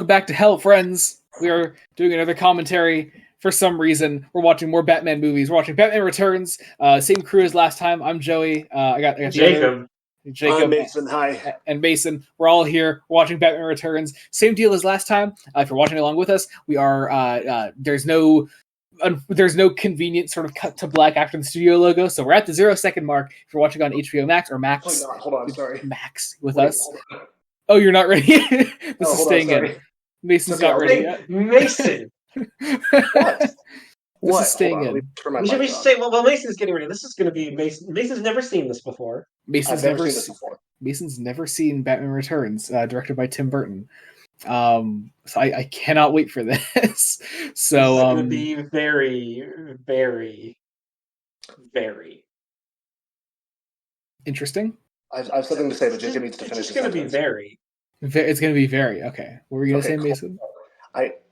welcome back to Hell, friends. We are doing another commentary. For some reason, we're watching more Batman movies. We're watching Batman Returns. Same crew as last time. I'm Joey. I got Jacob. Jacob, Mason, hi. and Mason. We're all here watching Batman Returns. Same deal as last time. If you're watching along with us, we are. There's no convenient sort of cut to black after the studio logo, so we're at the 0-second mark. If you're watching on HBO Max or Max, hold on, sorry. Max with us. Oh, you're not ready. This is staying in. Mason's not ready yet. Mason. What? This is staying in. We should say, well, Mason's getting ready. This is going to be Mason. Mason's never seen this before. Mason's never seen Batman Returns, directed by Tim Burton. So I cannot wait for this. So it's going to be very, very, very interesting. I have something to say, but Jacob needs to finish. It's going to be very. It's going to be very okay. What were you going to say, cool. Mason?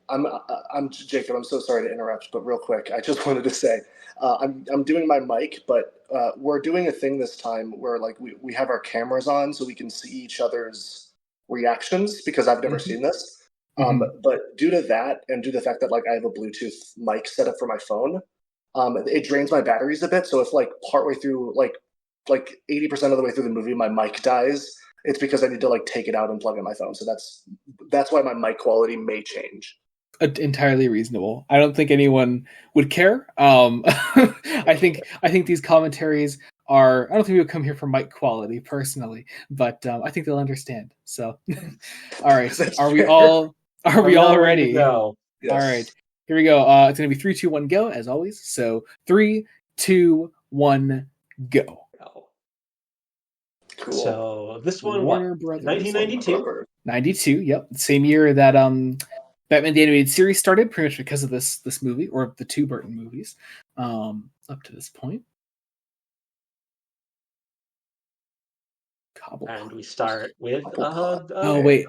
I'm Jacob. I'm so sorry to interrupt, but real quick, I just wanted to say I'm doing my mic, but we're doing a thing this time where like we have our cameras on so we can see each other's reactions because I've never seen this. But due to that and due to the fact that like I have a Bluetooth mic set up for my phone, it drains my batteries a bit. So if like partway through like 80% of the way through the movie my mic dies, it's because I need to like take it out and plug in my phone. So that's why my mic quality may change. Entirely reasonable. I don't think anyone would care. I think these commentaries are. I don't think we would come here for mic quality personally, but I think they'll understand. So, all right, are we all ready? No. Yes. All right, here we go. It's gonna be 3, 2, 1, go as always. So 3, 2, 1, go. Cool. So this one, Warner Brothers, 1992. 92. Yep, same year that Batman the Animated Series started, pretty much because of this movie, or the two Burton movies, up to this point. And we start with wait.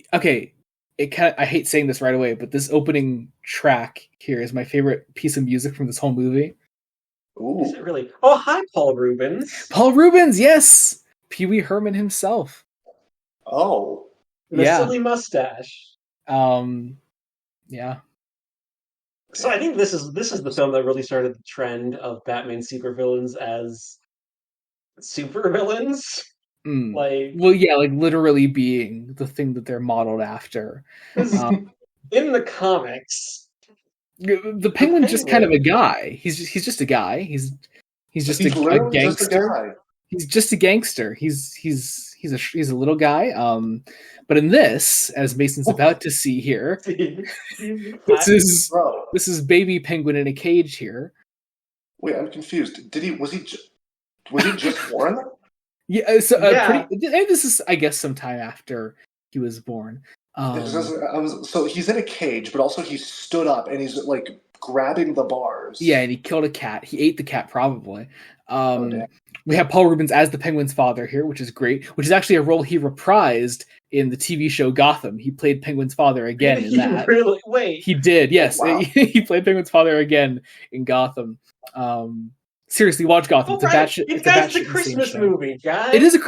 I hate saying this right away, but this opening track here is my favorite piece of music from this whole movie. Ooh. Is it really? Oh, hi, Paul Rubens. Paul Rubens, yes! Pee Wee Herman himself. Oh. The silly mustache. Yeah. So I think this is the film that really started the trend of Batman supervillains as supervillains. Like, well, yeah, like literally being the thing that they're modeled after. In the comics, the Penguin's just kind of a guy. He's just a guy. He's just a gangster. He's just a gangster. He's a little guy. But in this, as Mason's about to see here, this is baby Penguin in a cage here. Wait, I'm confused. Was he just born? Yeah. So this is, I guess, sometime after he was born. So he's in a cage, but also he stood up and he's like grabbing the bars. Yeah, and he killed a cat. He ate the cat, probably. We have Paul Rubens as the Penguin's father here, which is great. Which is actually a role he reprised in the TV show Gotham. He played Penguin's father again in that. Really? Wait. He did, yes. Wow. He played Penguin's father again in Gotham. Seriously, watch Gotham. It's a Christmas movie, guys. It is a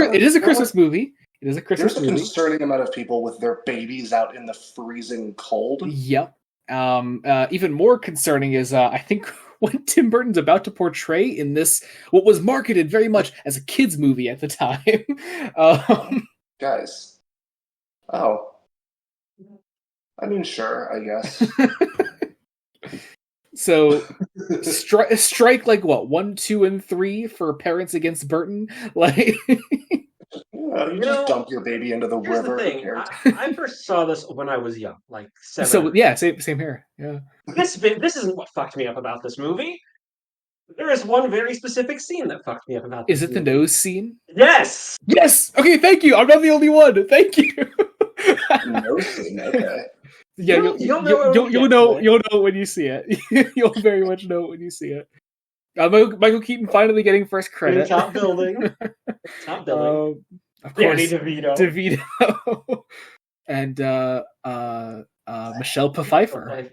Christmas movie. It is a Christmas movie. There's a concerning amount of people with their babies out in the freezing cold. Yep. Even more concerning is I think what Tim Burton's about to portray in this, what was marketed very much as a kids movie at the time. Guys. Oh. I mean, sure, I guess. So strike like what 1, 2, and 3 for Parents Against Burton. Like, you just dump your baby into the river. The thing. I first saw this when I was young, like 7. So yeah, same here. Yeah. This isn't what fucked me up about this movie. There is one very specific scene that fucked me up about this. Is it the nose scene? Yes. Yes. Okay. Thank you. I'm not the only one. Thank you. Nose scene. Okay. Yeah, you'll know when you see it. You'll very much know when you see it. Michael Keaton finally getting first credit. Top billing. Top billing. Of course, Danny DeVito. And Michelle Pfeiffer.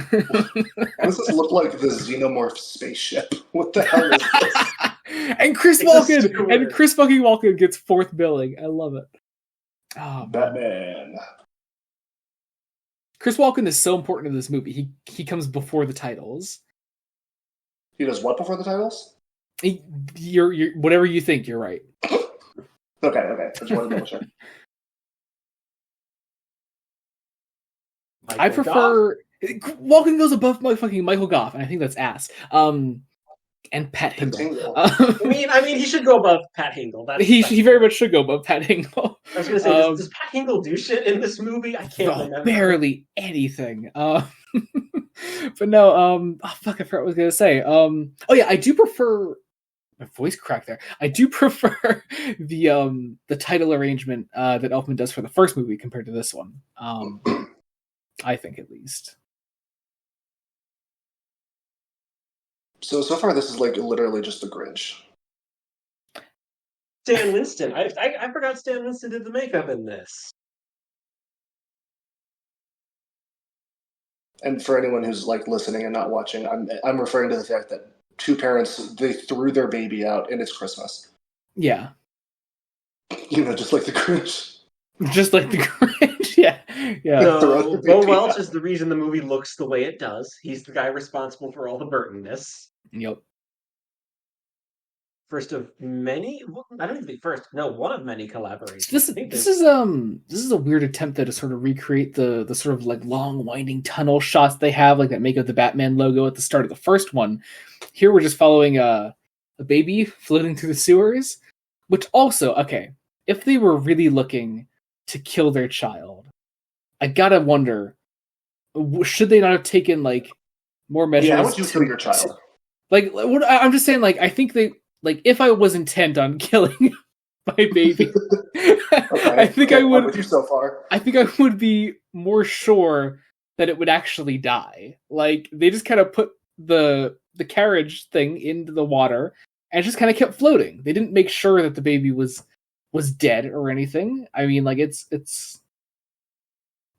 Does this look like the Xenomorph spaceship? What the hell is this? And Chris fucking Walken gets fourth billing. I love it. Oh, Batman. Chris Walken is so important in this movie. He comes before the titles. He does what before the titles? You're whatever you think. You're right. Okay. I just wanted to double check. I prefer Walken goes above my fucking Michael Goff, and I think that's ass. And Pat Hingle. I mean, he should go above Pat Hingle. He very much should go above Pat Hingle. I was gonna say, does Pat Hingle do shit in this movie? I can't remember. Barely anything. But no. Fuck, I forgot what I was gonna say. Oh yeah, I do prefer. My voice cracked there. I do prefer the title arrangement that Elfman does for the first movie compared to this one. I think at least. So far, this is like literally just the Grinch. Stan Winston. I forgot Stan Winston did the makeup in this. And for anyone who's like listening and not watching, I'm referring to the fact that two parents, they threw their baby out and it's Christmas. Yeah. Just like the Grinch. Just like the Grinch, yeah. So, Bo Welch is the reason the movie looks the way it does. He's the guy responsible for all the Burtonness. Yep. First of many. I don't even think first. No, one of many collaborations. This is a weird attempt to sort of recreate the sort of like long winding tunnel shots they have, like that make up the Batman logo at the start of the first one. Here we're just following a baby floating through the sewers, which also, okay, if they were really looking to kill their child, I gotta wonder, should they not have taken like more measures? Yeah, how would you kill your child? Like, what I'm just saying, like, I think they, like, if I was intent on killing my baby, I think I would. With you so far, I think I would be more sure that it would actually die. Like, they just kind of put the carriage thing into the water and just kind of kept floating. They didn't make sure that the baby was dead or anything. I mean, like, it's.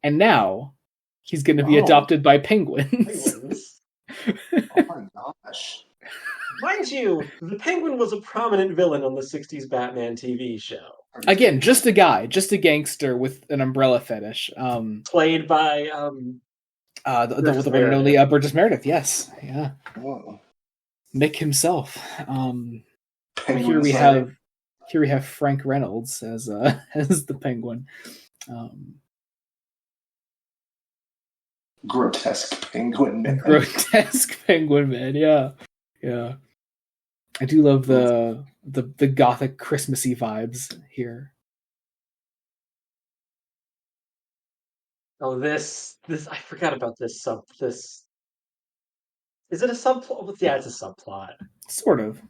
And now he's going to be adopted by penguins. Oh my gosh. Mind you, the Penguin was a prominent villain on the 60s Batman TV show. Again, just a guy, just a gangster with an umbrella fetish. Played by the one and only Burgess Meredith, yes. Yeah. Whoa. Nick himself. Here we have Frank Reynolds as as the Penguin. Grotesque penguin man. Grotesque penguin man, yeah. I do love the gothic Christmassy vibes here. Oh, this I forgot about this. Is it a subplot? Yeah, it's a subplot. Sort of.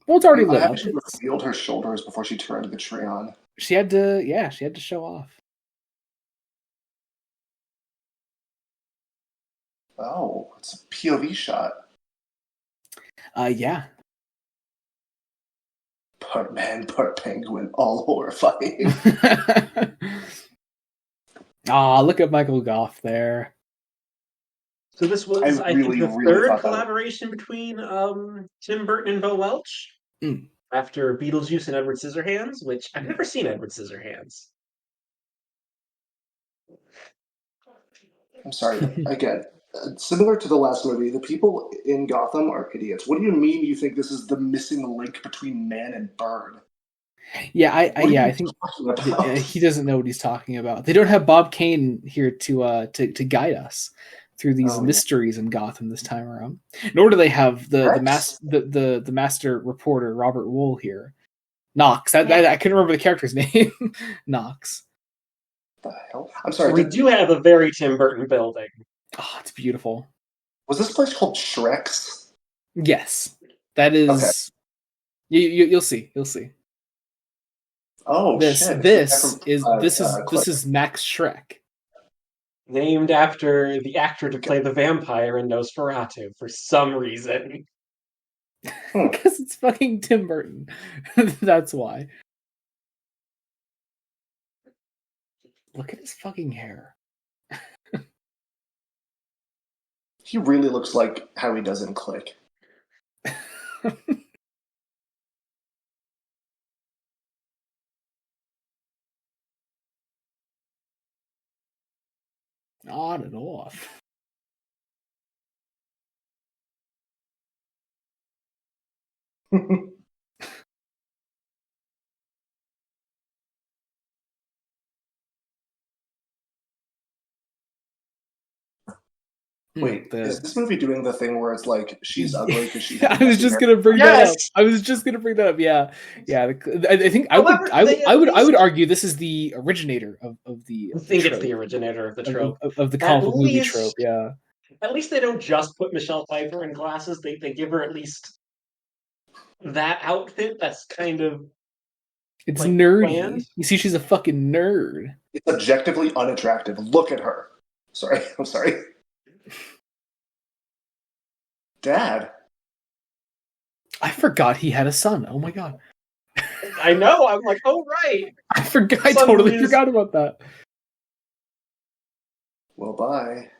Well, it's already lit up. She revealed her shoulders before she turned the tree on. She had to show off. Oh, it's a POV shot. Yeah. Part man, part penguin, all horrifying. Look at Michael Goff there. So this was, I think, the third collaboration between Tim Burton and Bo Welch. After Beetlejuice and Edward Scissorhands, which I've never seen Edward Scissorhands. I'm sorry, again. Similar to the last movie, the people in Gotham are idiots. What do you mean you think this is the missing link between man and bird? Yeah, I think he doesn't know what he's talking about. They don't have Bob Kane here to guide us through these mysteries in Gotham this time around. Nor do they have the master reporter Robert Wool here. Knox. I couldn't remember the character's name. Knox. The hell? I'm sorry. We do have a very Tim Burton building. Oh, it's beautiful. Was this place called Shrek's? Yes, that is. Okay. You'll see. You'll see. Oh, this is Max Schreck, named after the actor to play the vampire in Nosferatu for some reason. Because it's fucking Tim Burton. That's why. Look at his fucking hair. He really looks like how he does in Click. On and off. Wait, is this movie doing the thing where it's like she's ugly because she? I was just gonna bring that up. I was just gonna bring that up. Yeah. I think I would argue this is the originator of the. I think it's the originator of the trope of the comic book movie trope. Yeah. At least they don't just put Michelle Pfeiffer in glasses. They give her at least that outfit. That's kind of. It's like, nerdy. Planned. You see, she's a fucking nerd. It's objectively unattractive. Look at her. Sorry, I'm sorry. Dad. I forgot he had a son. Oh my god. I know. I'm like, oh right. I totally forgot about that. Well, bye.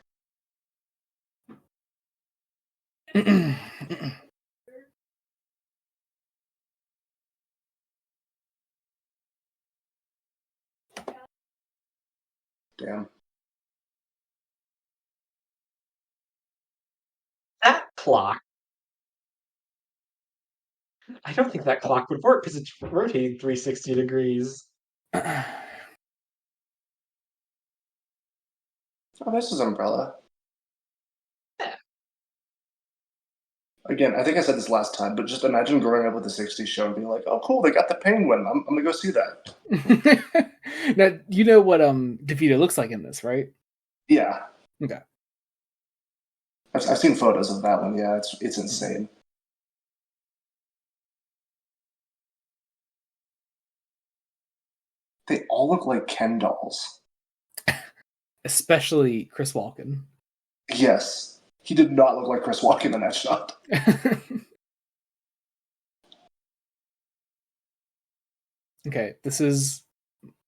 Damn. That clock. I don't think that clock would work because it's rotating 360 degrees. Oh, this is Umbrella. Yeah. Again, I think I said this last time, but just imagine growing up with the 60s show and being like, oh, cool, they got the Penguin. I'm going to go see that. Now, you know what DeVito looks like in this, right? Yeah. Okay. I've seen photos of that one. Yeah, it's insane. They all look like Ken dolls. Especially Chris Walken. Yes. He did not look like Chris Walken in that shot. Okay, this is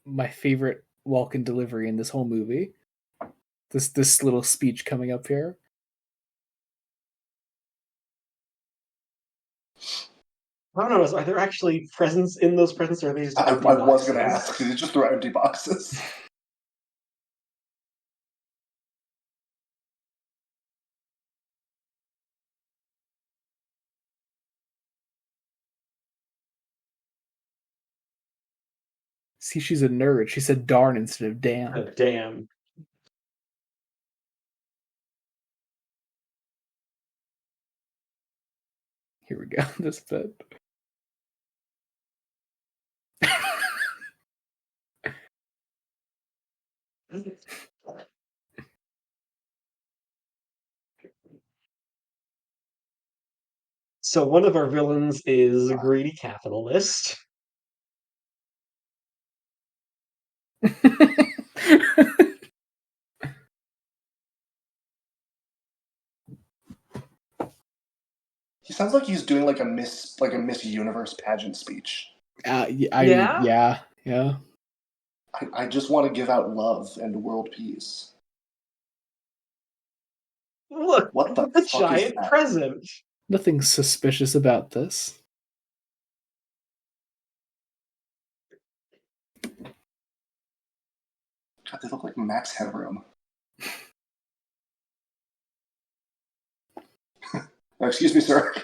my favorite Walken delivery in this whole movie. This little speech coming up here. I don't know. Are there actually presents in those presents, or are they just? I was going to ask. Did you just throw empty boxes? See, she's a nerd. She said darn instead of damn. Oh, damn. Here we go. This bit. So one of our villains is a greedy capitalist. He sounds like he's doing like a Miss Universe pageant speech. Yeah. I just want to give out love and world peace. Look, what the giant present. Nothing suspicious about this. God, they look like Max Headroom. Oh, excuse me, sir.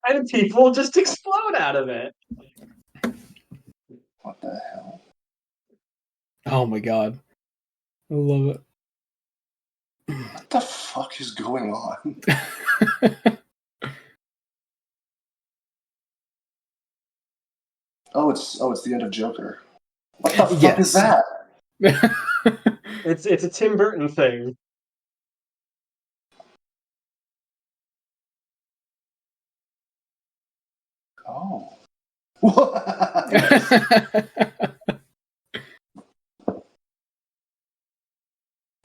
And people just explode out of it. What the hell? Oh my god. I love it. What the fuck is going on? Oh, it's the end of Joker. What the fuck is that? It's a Tim Burton thing. Oh.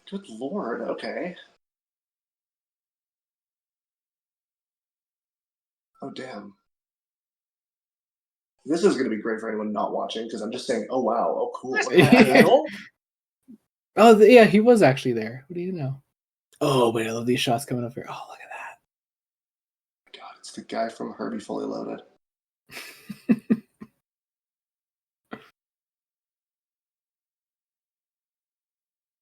Good lord, okay. Oh, damn. This is going to be great for anyone not watching, because I'm just saying, oh, wow, oh, cool. Oh, yeah, he was actually there. What do you know? Oh, wait, I love these shots coming up here. Oh, look at that. God, it's the guy from Herbie Fully Loaded.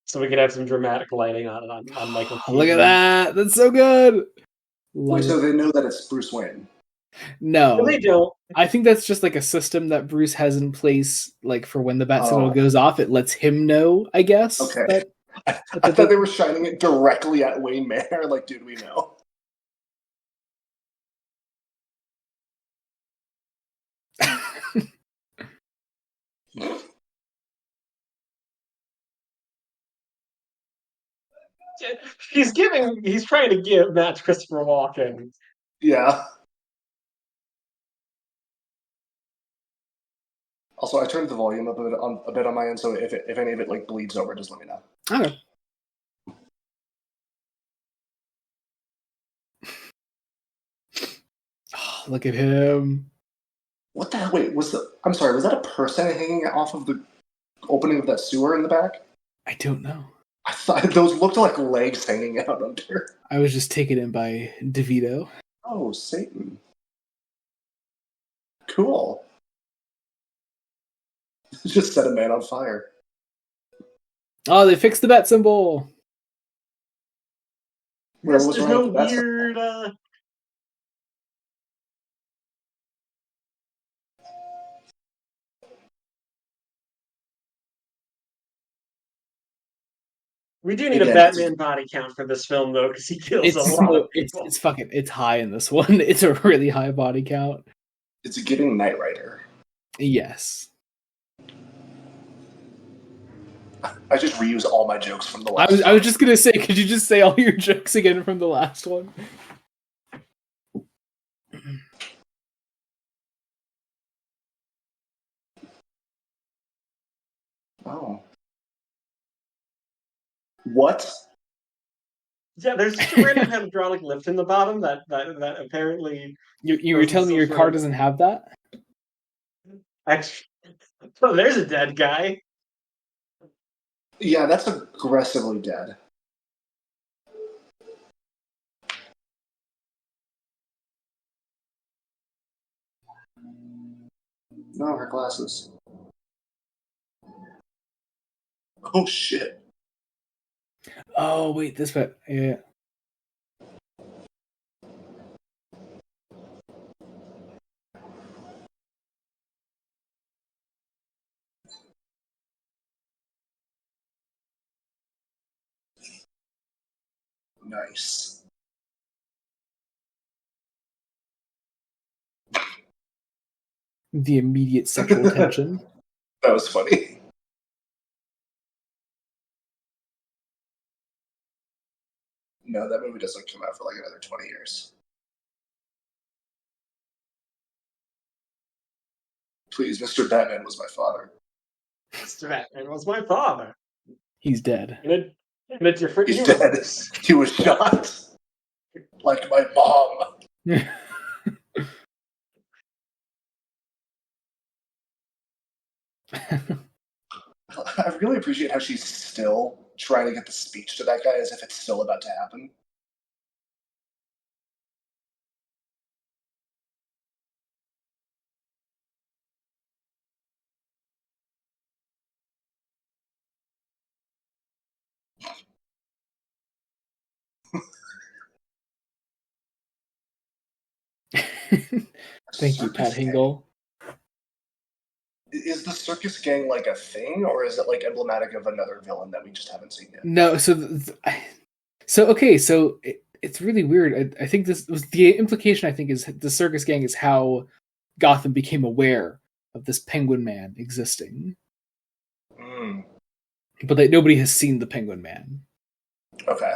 So we could have some dramatic lighting on Michael Keaton. Look at that! That's so good! Wait, so they know that it's Bruce Wayne? No. They don't. I think that's just like a system that Bruce has in place, like for when the bat signal goes off, it lets him know, I guess. Okay. I thought they were shining it directly at Wayne Manor. Like, dude, we know. He's trying to give match Christopher Walken. Yeah. Also, I turned the volume up a bit on my end, so if any of it like bleeds over, just let me know. Okay. Oh, look at him. What the hell? Wait, I'm sorry, was that a person hanging off of the opening of that sewer in the back? I don't know. I thought those looked like legs hanging out under. I was just taken in by DeVito. Oh, Satan. Cool. Just set a man on fire. Oh, they fixed the bat symbol. Yes, there's no weird... We do need a Batman body count for this film, though, because he kills a lot of people. It's high in this one. It's a really high body count. It's giving Knight Rider. Yes. I just reuse all my jokes from the last one. I was just going to say, could you just say all your jokes again from the last one? Oh. What? Yeah, there's just a random hydraulic lift in the bottom that apparently... You were telling me your car doesn't have that? Actually, oh, there's a dead guy. Yeah, that's aggressively dead. No, her glasses. Oh, shit. Oh, wait, this way. Yeah. Nice. The immediate sexual tension. That was funny. No, that movie doesn't come out for like another 20 years. Please, Mr. Batman was my father. Mr. Batman was my father. He's dead. And it's your friend. He's dead. He was shot. Like my mom. I really appreciate how she's still trying to get the speech to that guy as if it's still about to happen. Thank you, Pat Hingle. Is the circus gang like a thing, or is it like emblematic of another villain that we just haven't seen yet? No, so it's really weird. I think this was the implication. I think is the circus gang is how Gotham became aware of this Penguin Man existing, but that nobody has seen the Penguin Man. Okay.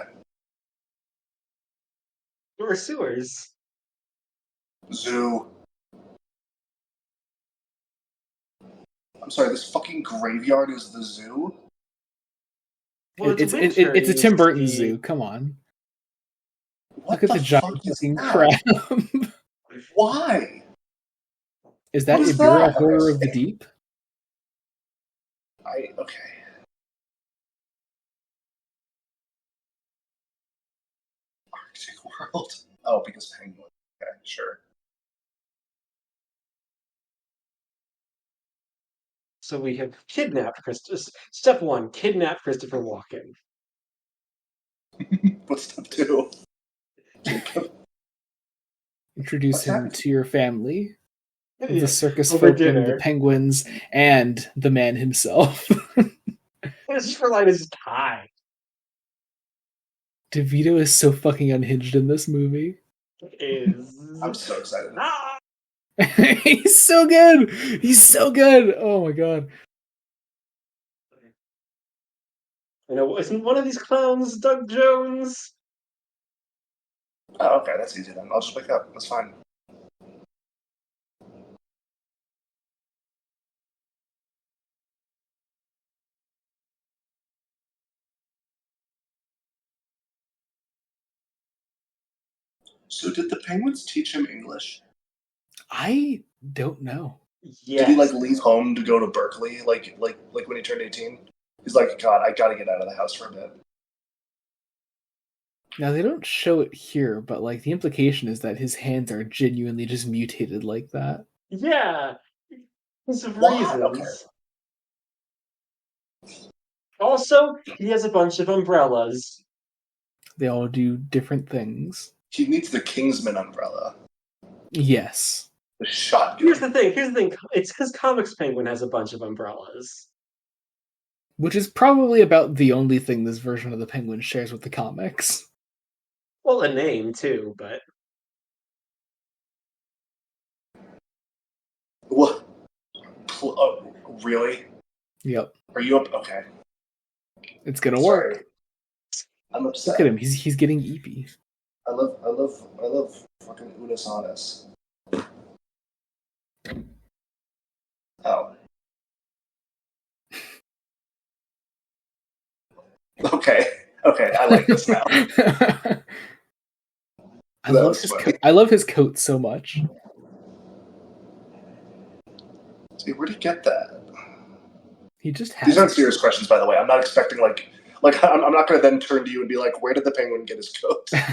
Or sewers. Zoo. I'm sorry, this fucking graveyard is the zoo? Well, it's a Tim Burton zoo. Come on. Look at the giant fucking crab. Why? Is that Ibira Horror of the Deep? Okay. Arctic World. Oh, because Penguin. Okay, sure. So we have kidnapped Christopher. Step 1, kidnap Christopher Walken. What's step 2? Introduce him to your family, the circus folk and the penguins, and the man himself. Christopher Line is just high. DeVito is so fucking unhinged in this movie. I'm so excited. He's so good. He's so good. Oh my god. You know, isn't one of these clowns Doug Jones? Oh, okay, that's easy then. I'll just wake up. That's fine. So did the penguins teach him English? I don't know. Yes. Did he leave home to go to Berkeley like when he turned 18? He's like, God, I gotta get out of the house for a bit. Now they don't show it here, but the implication is that his hands are genuinely just mutated like that. Yeah. Because of reasons. Okay. Also, he has a bunch of umbrellas. They all do different things. He needs the Kingsman umbrella. Yes. The shotgun. Here's the thing. It's because Comics Penguin has a bunch of umbrellas. Which is probably about the only thing this version of the Penguin shares with the comics. Well, a name, too, but... What? Really? Yep. Are you up? Okay. It's gonna work. I'm upset. Look at him. He's getting eepy. I love fucking Unis Honest. Oh. Okay, I like this now. I love his coat so much. See, where'd he get that? He just has. These aren't serious questions, by the way. I'm not expecting I'm not going to then turn to you and be like, where did the penguin get his coat? Yeah,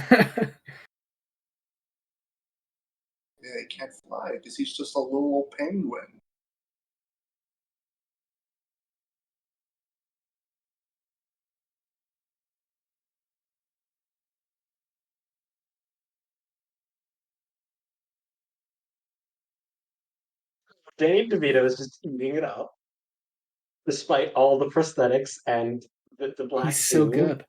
he can't fly because he's just a little penguin. Danny DeVito is just eating it up, despite all the prosthetics and the black. He's so good.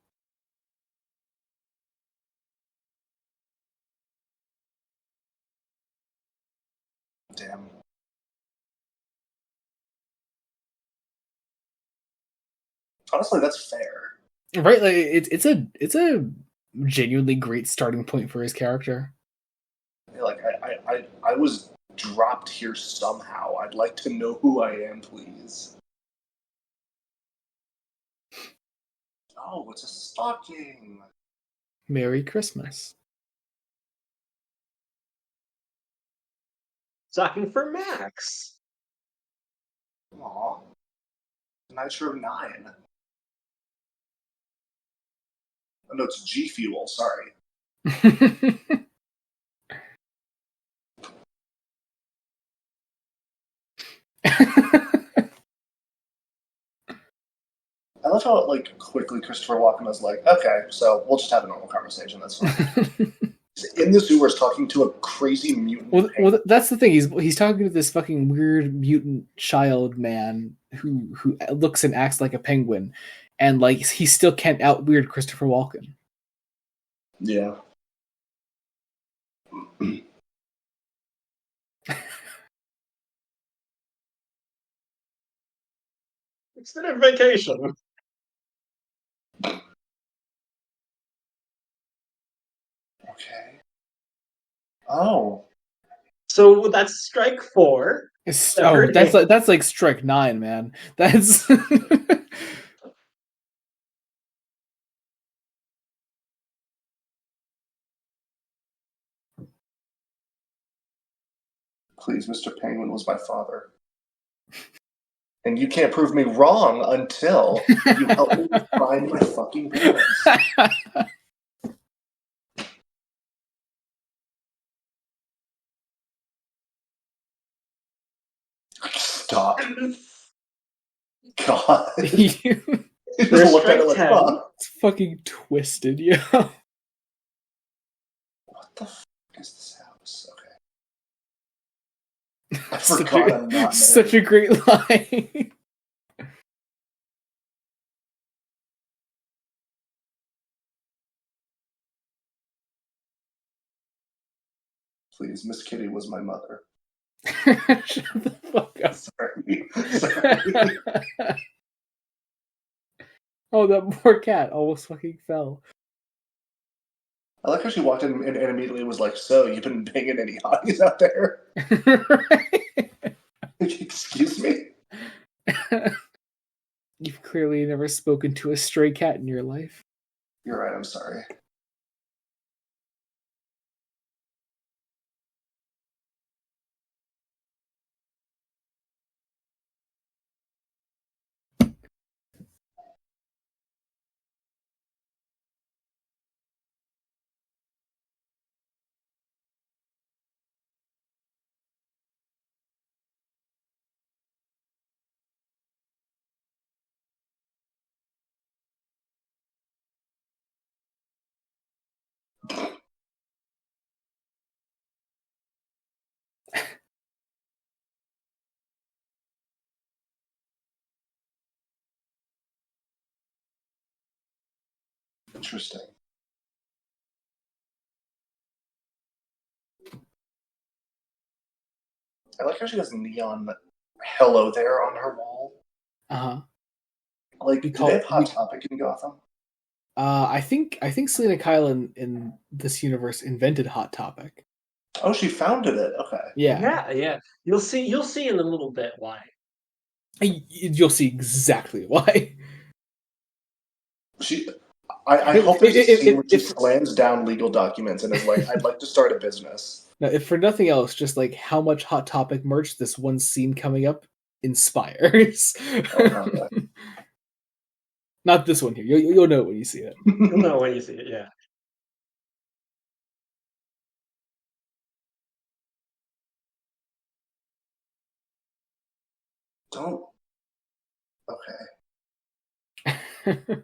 Damn. Honestly, that's fair. Right? It's a genuinely great starting point for his character. I was dropped here somehow. I'd like to know who I am, please. Oh, it's a stocking. Merry Christmas. Stocking for Max. Aw. Nitro 9. Oh, no, it's G Fuel, sorry. I love how quickly Christopher Walken was like, okay, so we'll just have a normal conversation, that's fine. In the sewers talking to a crazy mutant. Well, that's the thing. He's talking to this fucking weird mutant child man who looks and acts like a penguin, and he still can't out weird Christopher Walken. Yeah. It's their vacation. Okay. Oh. So that's strike 4. That's like strike 9, man. That's Please, Mr. Penguin was my father. And you can't prove me wrong until you help me find my fucking parents. Stop. God. First strike 10. It's fucking twisted, yo. What the fuck is this house? Okay. I forgot I'm not such a great line. Please, Miss Kitty was my mother. Shut the fuck up. Sorry. Oh, that poor cat almost fucking fell. I like how she walked in and immediately was like, "So, you've been banging any hotties out there?" Right? Excuse me? You've clearly never spoken to a stray cat in your life. You're right, I'm sorry. Interesting. I like how she has neon "Hello There" on her wall. Uh-huh. Like, do they have Hot Topic in Gotham? I think Selena Kyle in this universe invented Hot Topic. Oh, she founded it. Okay. Yeah. You'll see in a little bit why. You'll see exactly why. I hope there's a scene where she slams down legal documents and is like, "I'd like to start a business." Now, if for nothing else, just like how much Hot Topic merch this one scene coming up inspires. Oh, Not this one here. You'll know it when you see it. You'll know when you see it, yeah. Don't. Okay.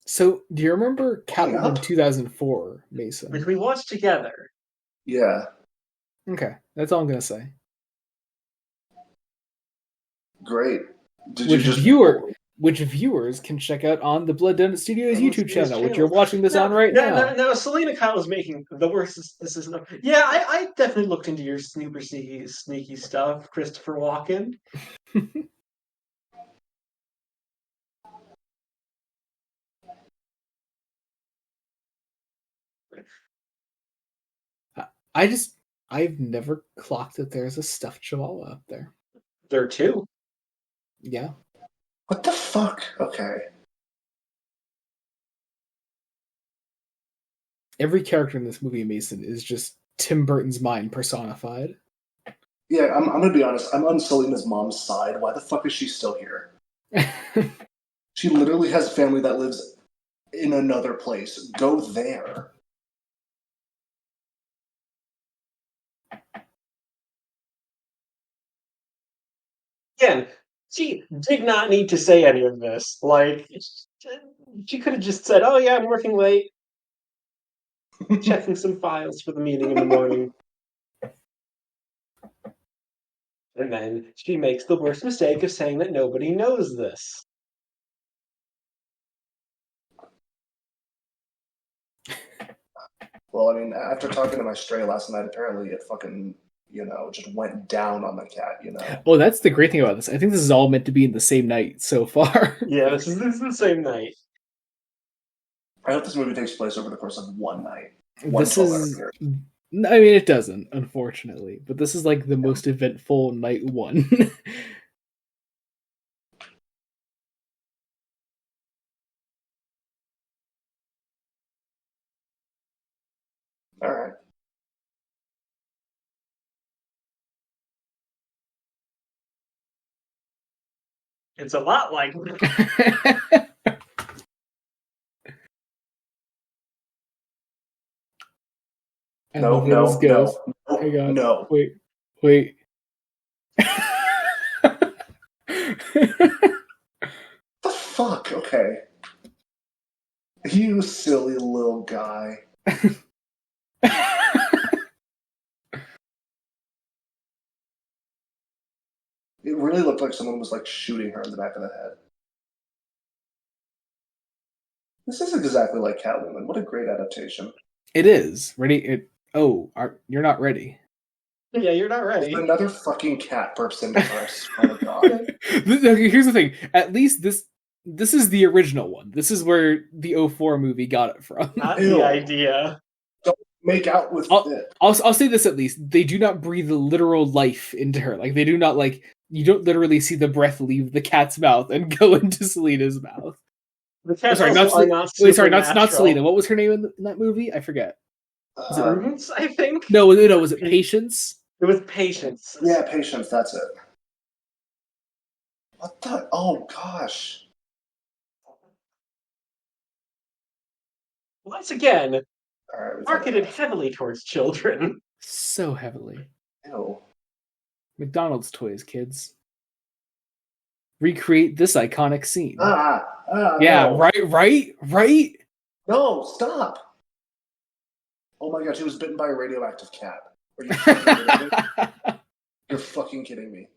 So, do you remember Catwoman 2004, Mason? Which we watched together. Yeah. Okay, that's all I'm gonna say. Great. Which viewers can check out on the Blood Donut Studios YouTube channel, which you're watching this on right now. Now, Selena Kyle is making the worst. This is not. Yeah, I definitely looked into your super sneaky stuff, Christopher Walken. I've never clocked that there's a stuffed chihuahua up there. There are two. Yeah. What the fuck? Okay. Every character in this movie, Mason, is just Tim Burton's mind personified. Yeah, I'm gonna be honest. I'm on Selena's mom's side. Why the fuck is she still here? She literally has family that lives in another place. Go there. Again, she did not need to say any of this. Like, she could have just said, "Oh yeah, I'm working late, checking some files for the meeting in the morning." And then she makes the worst mistake of saying that nobody knows this. Well, I mean, after talking to my stray last night, apparently it fucking, just went down on the cat, Oh, that's the great thing about this. I think this is all meant to be in the same night so far. Yeah, this is the same night. I hope this movie takes place over the course of one night. I mean, it doesn't, unfortunately, but this is like the most eventful night one. All right. It's a lot like No. Hang on. Wait. The fuck? Okay. You silly little guy. It really looked like someone was like shooting her in the back of the head. This is exactly like Catwoman. What a great adaptation. It is. Ready? You're not ready. Yeah, you're not ready. There's another fucking cat burps into her. I swear to God. Here's the thing. At least this is the original one. This is where the 2004 movie got it from. Not the idea. Don't make out with it. I'll say this at least. They do not breathe literal life into her. Like, they do not, like, you don't literally see the breath leave the cat's mouth and go into Selena's mouth. The cat's not Selena. What was her name in that movie? I forget. Prudence, I think? No, was it Patience? It was Patience. Yeah, Patience, that's it. What the? Oh, gosh. Once again, marketed heavily towards children. So heavily. Ew. McDonald's toys, kids. Recreate this iconic scene. Yeah, no. Right? No, stop. Oh my god, she was bitten by a radioactive cat. Are you fucking kidding me? You're fucking kidding me.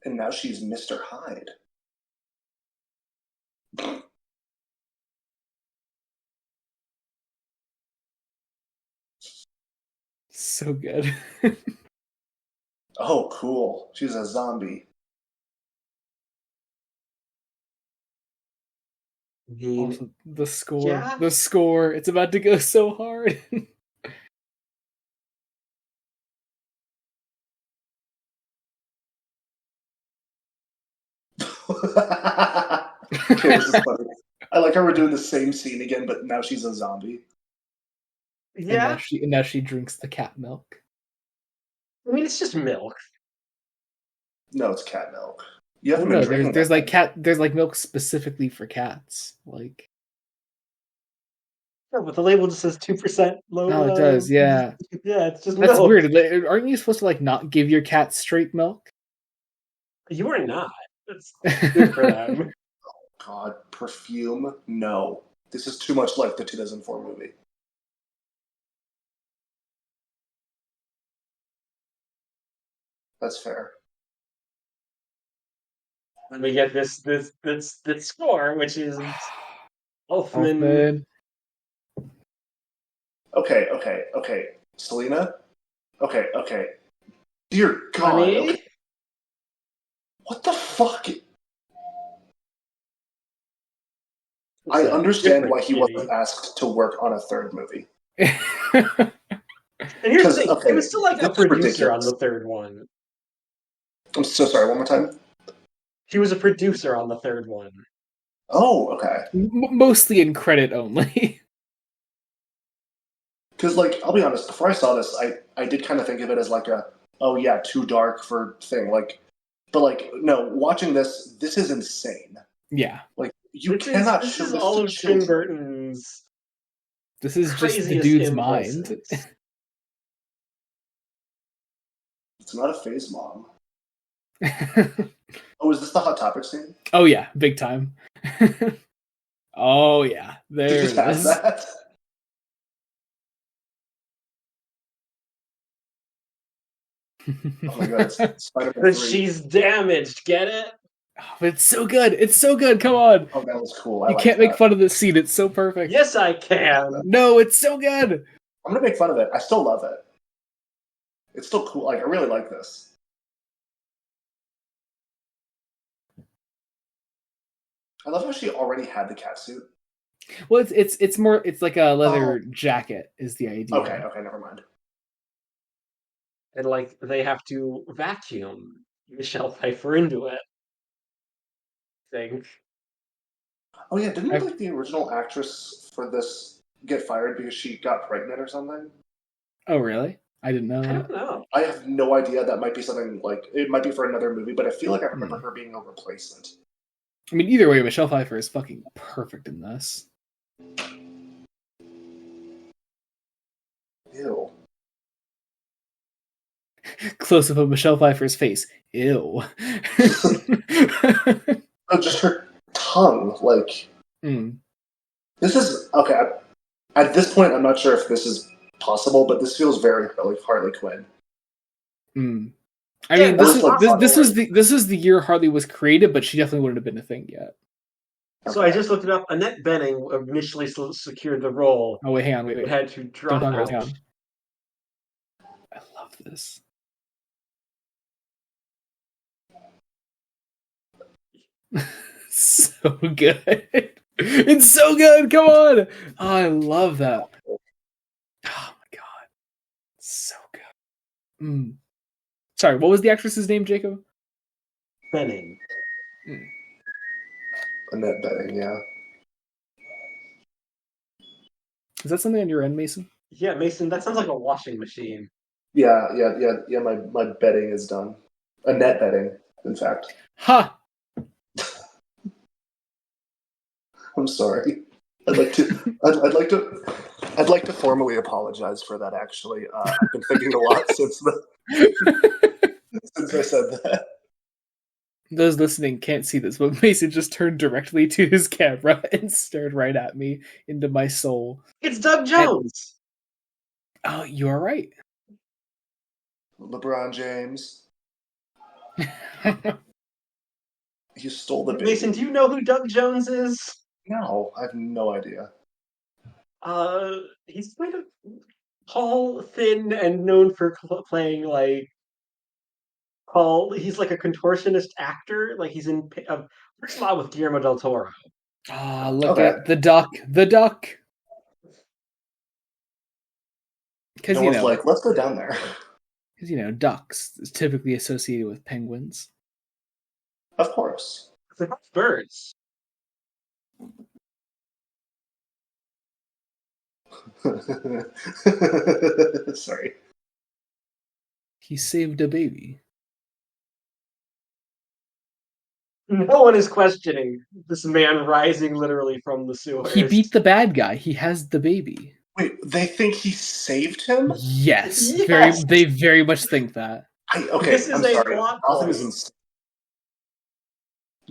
And now she's Mr. Hyde. So good. Oh, cool. She's a zombie. Also, the score. Yeah. The score. It's about to go so hard. Okay, this is funny. I like how we're doing the same scene again, but now she's a zombie. Yeah. And now she drinks the cat milk. I mean, it's just milk. No, it's cat milk. You haven't been drinking there's like milk specifically for cats. Like, no, but the label just says 2% low. Oh, it does, yeah. Yeah, it's just That's milk. weird. Aren't you supposed to like not give your cat straight milk? You are not. That's good for them. Oh god, perfume? No. This is too much like the 2004 movie. That's fair. And we get this score, which is Elfman. Okay. Selena? Okay. Dear God. Honey? Okay. What the fuck? I understand why he wasn't asked to work on a third movie. And here's the thing, he was still like a producer on the third one. I'm so sorry, one more time? He was a producer on the third one. Oh, okay. Mostly in credit only. Because, like, I'll be honest, before I saw this, I did kind of think of it as like too dark for thing. Like, but like, no, watching this is insane. Yeah. Like, you cannot show this is all of children. Tim Burton's. This is just the dude's mind. It's not a phase mom. Oh, is this the Hot Topic scene? Oh yeah, big time. Oh yeah, there Did you just have that? Oh my god, it's Spider-Man 3. She's damaged, get it? Oh, it's so good. It's so good. Come on. Oh, that was cool. You can't make fun of this scene. It's so perfect. Yes, I can. No, it's so good. I'm gonna make fun of it. I still love it. It's still cool. Like, I really like this. I love how she already had the cat suit. Well, it's more. It's like a leather jacket. Is the idea? Okay, never mind. And like they have to vacuum Michelle Pfeiffer into it. I think. Oh yeah, didn't like the original actress for this get fired because she got pregnant or something? Oh really? I didn't know. I don't know. I have no idea. That might be something like it might be for another movie, but I feel like I remember her being a replacement. I mean, either way, Michelle Pfeiffer is fucking perfect in this. Ew. Close up of Michelle Pfeiffer's face. Ew. Oh, just her tongue. Like, this is okay. At this point, I'm not sure if this is possible, but this feels very like Harley Quinn. I mean, this is the year Harley was created, but she definitely wouldn't have been a thing yet. So I just looked it up. Annette Bening initially secured the role. Oh wait, hang on, wait. Had to drop out. Hang on. I love this. So good. It's so good. Come on. Oh, I love that. Oh my god. So good. Sorry, what was the actress's name, Jacob? Bening. Annette Bening, yeah. Is that something on your end, Mason? Yeah, Mason, that sounds like a washing machine. Yeah. My bedding is done. Annette Bening, in fact. Ha! I'm sorry. I'd like to formally apologize for that. Actually, I've been thinking a lot since I said that. Those listening can't see this, but Mason just turned directly to his camera and stared right at me into my soul. It's Doug Jones. Oh, you are right. LeBron James. You stole the baby. Mason, do you know who Doug Jones is? No, I have no idea. He's kind of tall, thin, and known for playing like he's like a contortionist actor. Like he's in a lot with Guillermo del Toro. Ah, look at the duck. The duck. Because like, let's go down there. Because ducks is typically associated with penguins. Of course. They're birds. Sorry. He saved a baby. No one is questioning this man rising literally from the sewers. He beat the bad guy. He has the baby. Wait, they think he saved him? Yes. They very much think that. This is a plot Gotham is insane.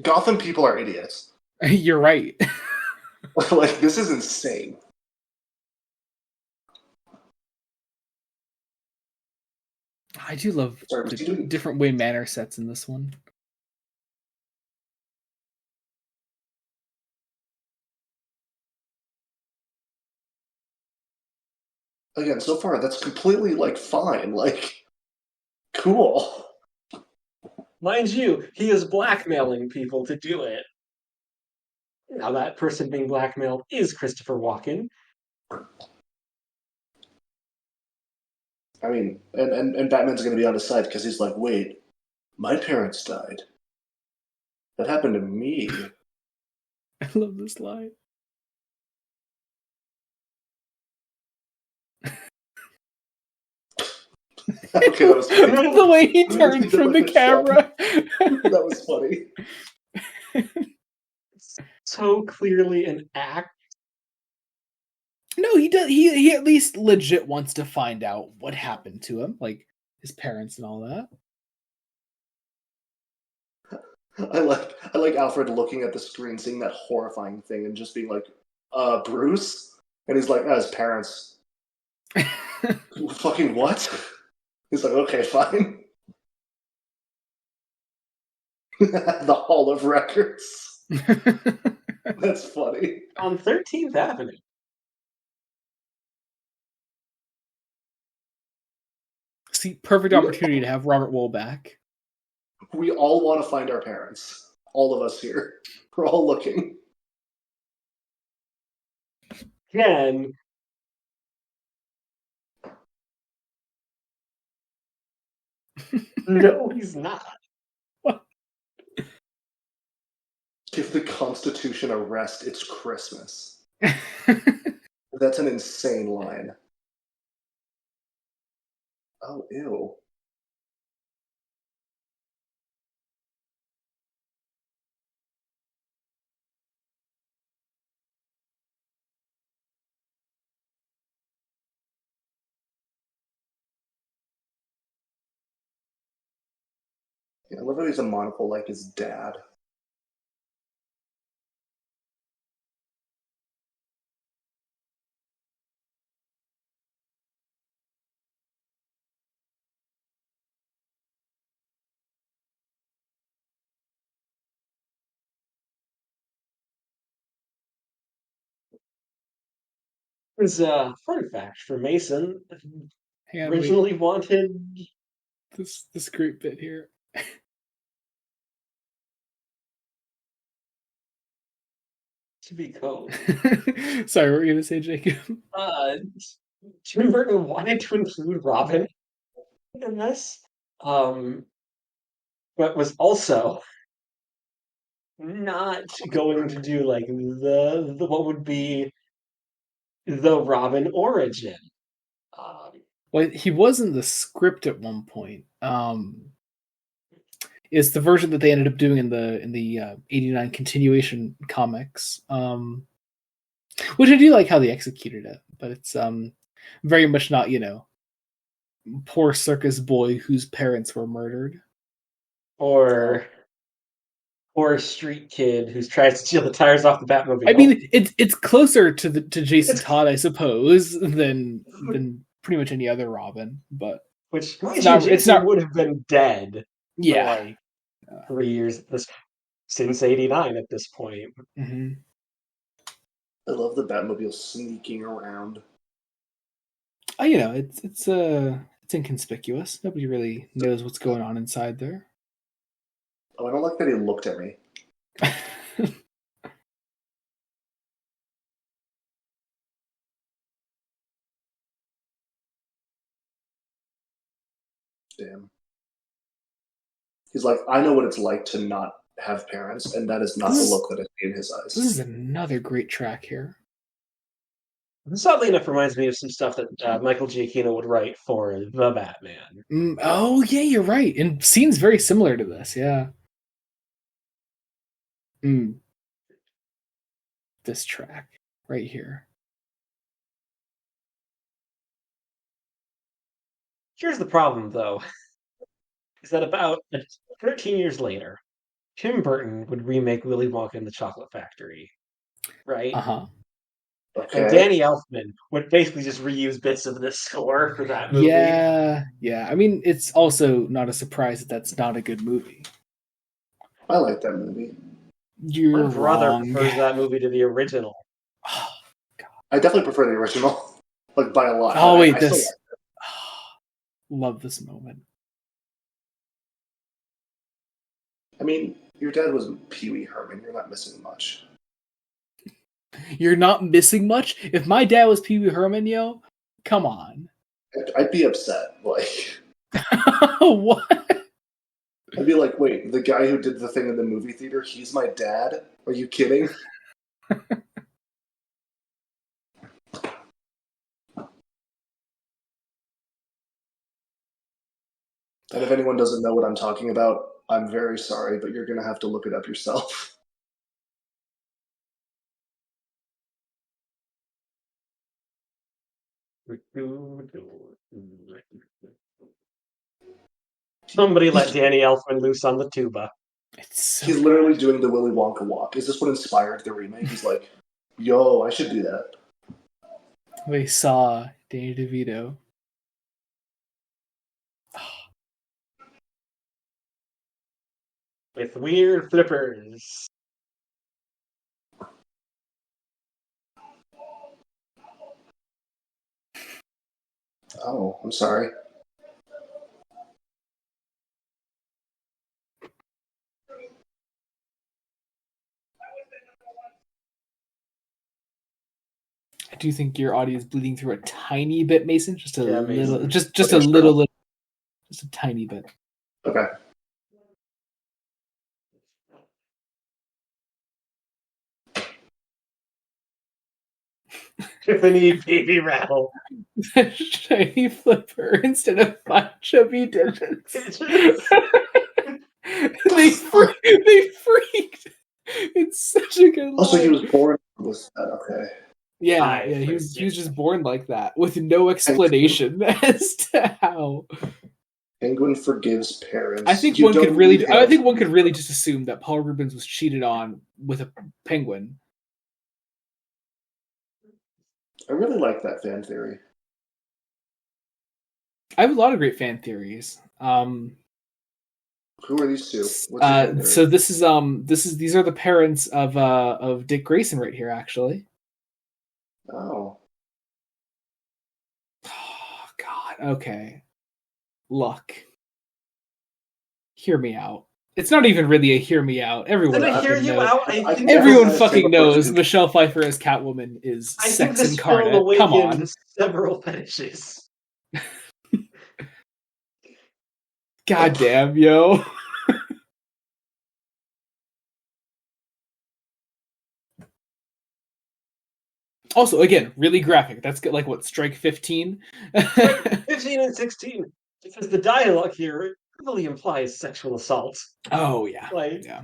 Gotham people are idiots. You're right. Like, this is insane. I do love different Wayne Manor sets in this one. Again, so far, that's completely, like, fine. Like, cool. Mind you, he is blackmailing people to do it. Now, that person being blackmailed is Christopher Walken. I mean, and Batman's going to be on his side because he's like, wait, my parents died. That happened to me. I love this line. Okay, that was funny. The way he turned from the camera. That was funny. So clearly an act. No, he does. He at least legit wants to find out what happened to him, like his parents and all that. I like Alfred looking at the screen, seeing that horrifying thing, and just being like, Bruce? And he's like, his parents. Fucking what? He's like, okay, fine. The Hall of Records. That's funny. On 13th Avenue. See, perfect opportunity to have Robert Wuhl back. We all want to find our parents. All of us here. We're all looking. Ken. No, he's not. What? Give the Constitution a rest. It's Christmas. That's an insane line. Oh, ew. Yeah, I love how he's a monocle like his dad. There's a fun fact for Mason. Originally wanted this great bit here. to be Code. Sorry, what were you gonna say, Jacob? Tim Burton wanted to include Robin in this, but was also not going to do like the what would be the Robin origin. Well, he was in the script at one point. It's the version that they ended up doing in the 89 continuation comics, which I do like how they executed it, but it's very much not, poor circus boy whose parents were murdered, or a street kid who tries to steal the tires off the Batmobile. I mean, it's closer to Jason Todd, I suppose, than pretty much any other Robin, but which it's not would have been dead. Yeah, for like 3 years since '89 at this point. Mm-hmm. I love the Batmobile sneaking around. It's inconspicuous. Nobody really knows what's going on inside there. Oh, I don't like that he looked at me. Damn. He's like, I know what it's like to not have parents, and that is not the look that I see in his eyes. This is another great track here. This oddly enough reminds me of some stuff that Michael Giacchino would write for The Batman. Oh, yeah, you're right. And scenes very similar to this, yeah. This track right here. Here's the problem, though, is that about 13 years later, Tim Burton would remake Willy Wonka and the Chocolate Factory, right? Uh-huh. Okay. And Danny Elfman would basically just reuse bits of this score for that movie. Yeah. I mean, it's also not a surprise that that's not a good movie. I like that movie. Your brother prefers that movie to the original. Oh, God. I definitely prefer the original, like by a lot. Oh wait, love this moment. I mean, your dad was Pee Wee Herman. You're not missing much. You're not missing much? If my dad was Pee Wee Herman, come on. I'd be upset. Like, what? I'd be like, wait, the guy who did the thing in the movie theater, he's my dad? Are you kidding? And if anyone doesn't know what I'm talking about, I'm very sorry, but you're going to have to look it up yourself. Somebody let Danny Elfman loose on the tuba. He's literally doing the Willy Wonka walk. Is this what inspired the remake? He's like, yo, I should do that. We saw Danny DeVito. With weird flippers. Oh, I'm sorry. I do think your audio is bleeding through a tiny bit, Mason. Just a little, Mason. just a little, just a tiny bit. Okay. Tiffany baby rattle. Shiny flipper instead of 5 chubby digits. They freaked. It's such a good line. Also, he was born with that. Okay. Yeah, he was just born like that with no explanation as to how. Penguin forgives parents. I think one could really just assume that Paul Reubens was cheated on with a penguin. I really like that fan theory. I have a lot of great fan theories. Who are these two? So these are the parents of Dick Grayson right here, actually. Oh. Oh God. Okay. Look. Hear me out. It's not even really a hear me out. Everyone fucking knows Michelle Pfeiffer as Catwoman is sex incarnate. Come on. Several fetishes. God damn, yo. Also, again, really graphic. That's like what, strike 15? 15 and 16. Because the dialogue here really implies sexual assault. Oh, yeah. Yeah.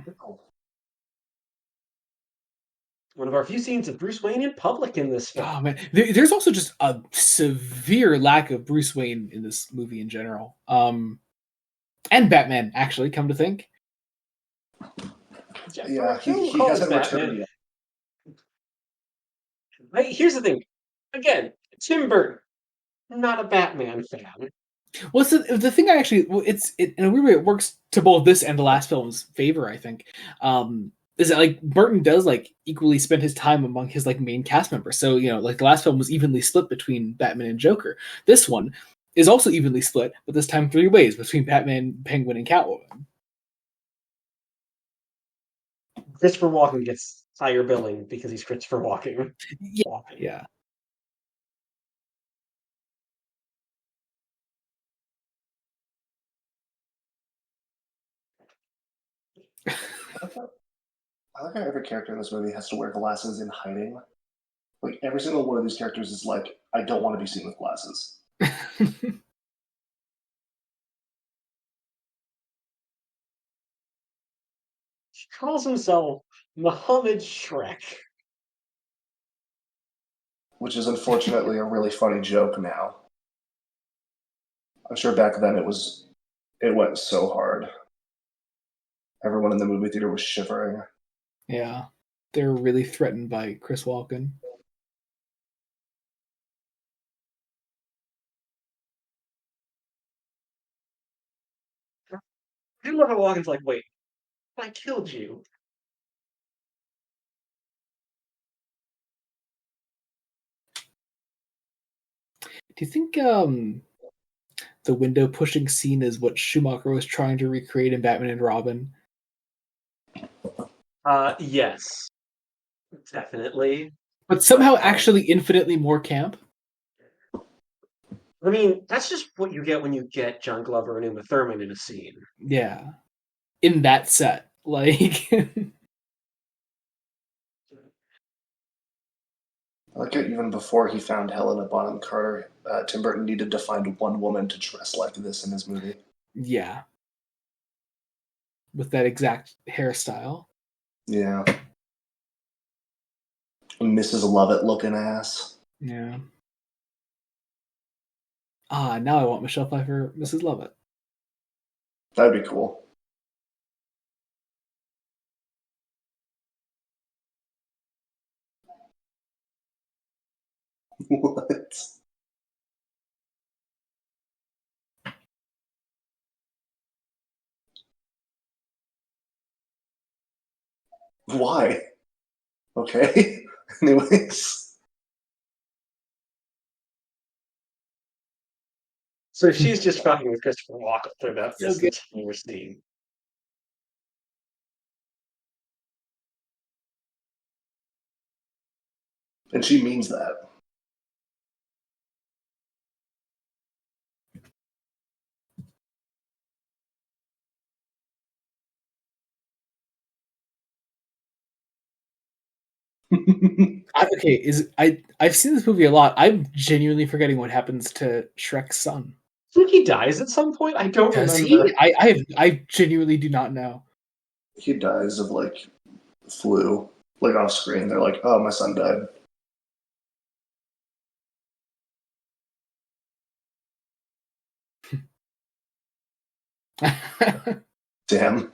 One of our few scenes of Bruce Wayne in public in this film. Oh, man. There's also just a severe lack of Bruce Wayne in this movie in general. And Batman, actually, come to think. Yeah, he hasn't returned yet. Here's the thing. Again, Tim Burton, not a Batman fan. Well, so the thing in a weird way, it works to both this and the last film's favor, I think. Is that like Burton does like equally spend his time among his like main cast members. So, like the last film was evenly split between Batman and Joker. This one is also evenly split, but this time 3 ways between Batman, Penguin, and Catwoman. Christopher Walken gets higher billing because he's Christopher Walken. Yeah. I like how every character in this movie has to wear glasses in hiding. Like, every single one of these characters is like, I don't want to be seen with glasses. He calls himself Muhammad Shrek. Which is unfortunately a really funny joke now. I'm sure back then it went so hard. Everyone in the movie theater was shivering. Yeah. They were really threatened by Chris Walken. I love how Walken's like, wait, I killed you. Do you think the window pushing scene is what Schumacher was trying to recreate in Batman and Robin? Yes. Definitely. But somehow actually infinitely more camp? I mean, that's just what you get when you get John Glover and Uma Thurman in a scene. Yeah. In that set. Like... I like it even before he found Helena Bonham Carter, Tim Burton needed to find one woman to dress like this in his movie. Yeah. With that exact hairstyle. Yeah. Mrs. Lovett looking ass. Yeah. Now I want Michelle Pfeiffer, Mrs. Lovett. That'd be cool. What? Why? Okay. Anyways. So she's just fucking with Christopher Walken through that entire scene. And she means that. I've seen this movie a lot. I'm genuinely forgetting what happens to Shrek's son. I think he dies at some point. I don't remember. I genuinely do not know. He dies of like flu, like off screen. They're like, "Oh, my son died." Damn.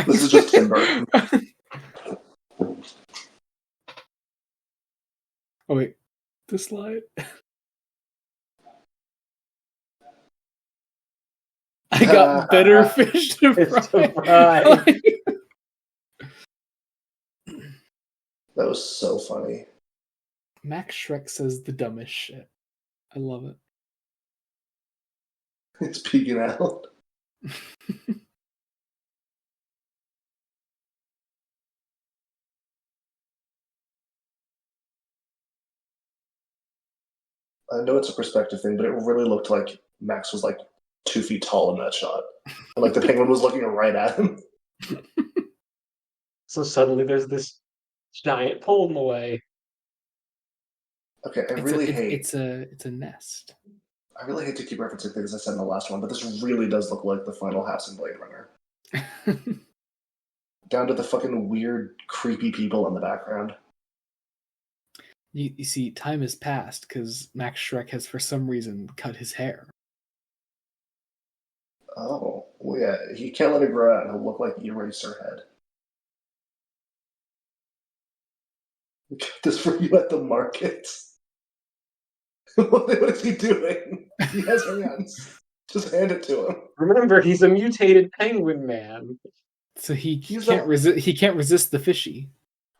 This is just Tim Burton. Oh wait, the slide. I got better fish to fry. That was so funny. Max Shrek says the dumbest shit. I love it. It's peeking out. I know it's a perspective thing, but it really looked like Max was like 2 feet tall in that shot. And like the penguin was looking right at him. So suddenly there's this giant pole in the way. Okay, I really hate it's a nest. I really hate to keep referencing things I said in the last one, but this really does look like the final house in Blade Runner. Down to the fucking weird, creepy people in the background. You see, time has passed because Max Shrek has, for some reason, cut his hair. Oh, well, yeah. He can't let it grow out and he'll look like Eraserhead. Get this for you at the market. What is he doing? He has hands. Just hand it to him. Remember, he's a mutated penguin man. So he can't resist the fishy.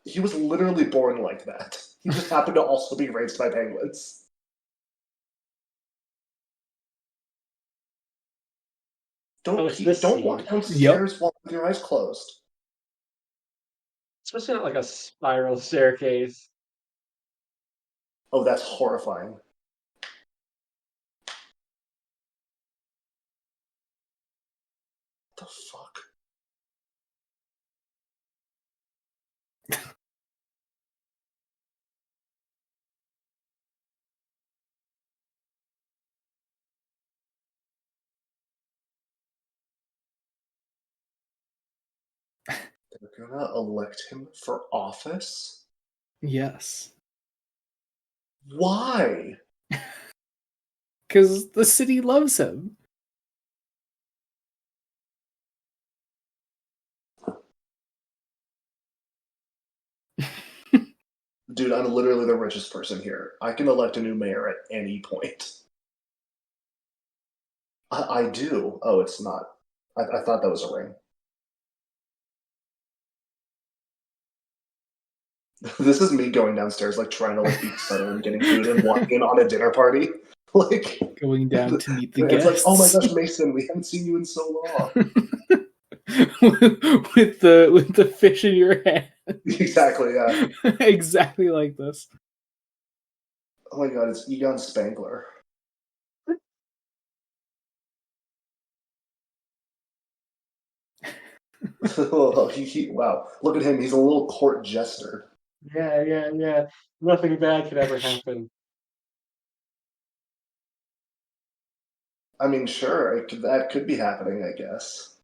He was literally born like that. He just happened to also be raised by penguins. Don't walk downstairs with your eyes closed. Especially not like a spiral staircase. Oh, that's horrifying. What the fuck? They're gonna elect him for office? Yes. Why? Because the city loves him. Dude, I'm literally the richest person here. I can elect a new mayor at any point. I do. Oh, it's not. I thought that was a ring. This is me going downstairs, like trying to like be subtle and getting food and walking in on a dinner party. Like going down to meet the guests. It's like, oh my gosh, Mason, we haven't seen you in so long. with the fish in your hand. Exactly, yeah. Exactly like this. Oh my god, it's Egon Spangler. Oh, wow, look at him. He's a little court jester. Yeah. Nothing bad could ever happen. I mean, sure, that could be happening, I guess.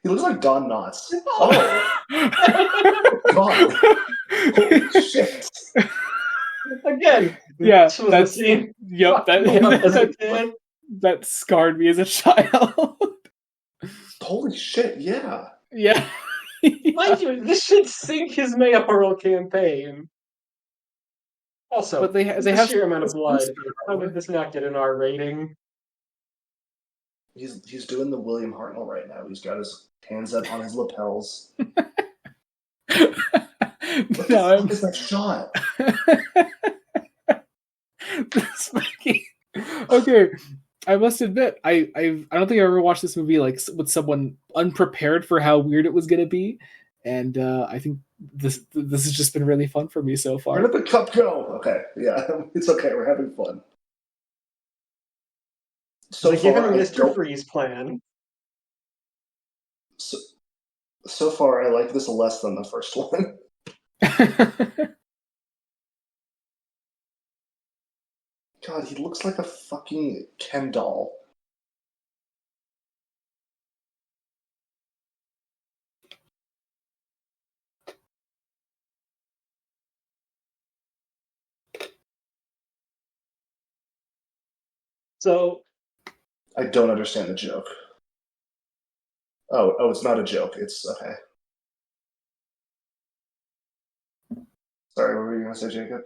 He looks like Don Knotts. Oh! God! Holy shit! Again, yeah, that's yep. That scarred me as a child. Holy shit! Yeah. Yeah. Mind you, this should sink his mayoral campaign. Also, but they have sheer amount of blood. How would this not get an R rating? He's doing the William Hartnell right now. He's got his hands up on his lapels. What the fuck is that shot? Okay, I must admit, I don't think I ever watched this movie like with someone unprepared for how weird it was going to be, and I think this has just been really fun for me so far. Where did the cup go? Okay, yeah, it's okay. We're having fun. So give him a Mr. Freeze plan. So far, I like this less than the first one. God, he looks like a fucking Ken doll. So I don't understand the joke. Oh, it's not a joke. It's okay. Sorry, what were you going to say, Jacob?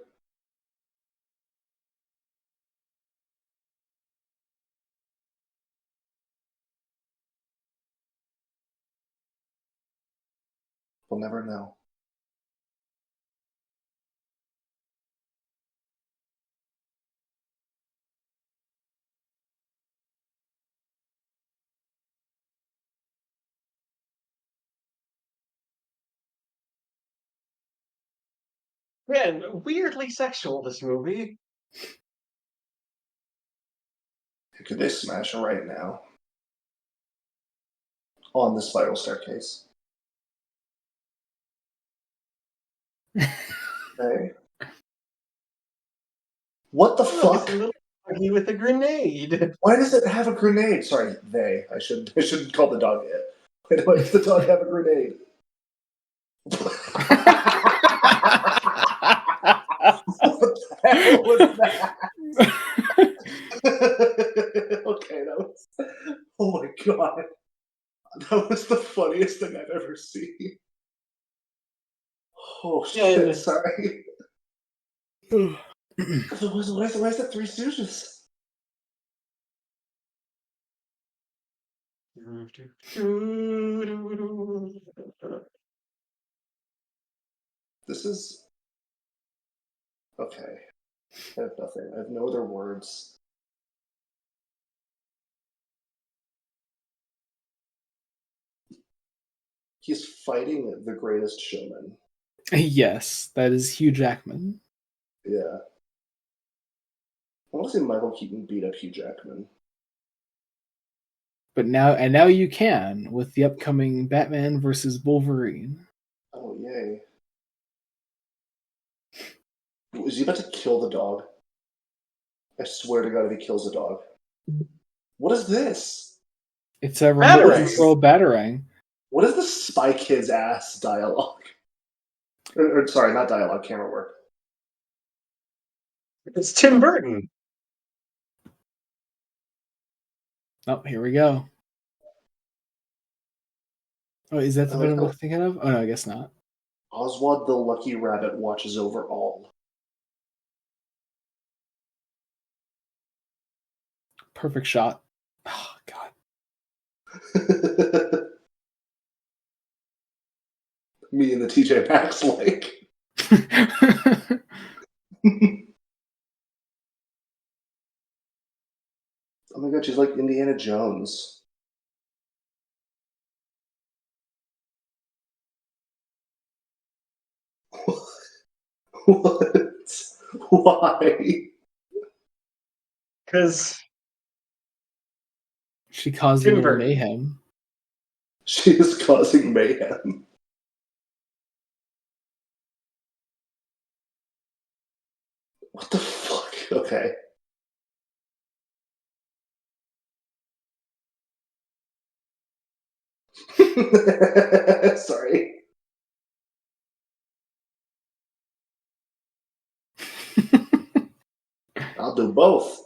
We'll never know. Man, weirdly sexual, this movie. Could they smash right now? On the spiral staircase. Okay. What the fuck? It's a little doggy with a grenade. Why does it have a grenade? Sorry, they. I should call the dog it. Why does the dog have a grenade? What the hell was that? Okay, that was. Oh my god. That was the funniest thing I've ever seen. Oh shit, yeah, sorry. Why is that Three Stooges? This is okay. I have nothing. I have no other words. He's fighting the Greatest Showman. Yes, that is Hugh Jackman. Yeah. I want to see Michael Keaton beat up Hugh Jackman. But now you can with the upcoming Batman versus Wolverine. Oh yay! Is he about to kill the dog? I swear to God, if he kills the dog. What is this? It's a remote control batarang. What is the Spy Kids ass dialogue? Or sorry, not dialogue, camera work. It's Tim Burton. Oh, here we go. Oh, is that the Venom I'm thinking of? Oh, no, I guess not. Oswald the Lucky Rabbit watches over all. Perfect shot. Oh, God. Me and the TJ Maxx like. Oh my God, she's like Indiana Jones. What? Why? Because she caused mayhem. She is causing mayhem. What the fuck? Okay. Sorry. I'll do both.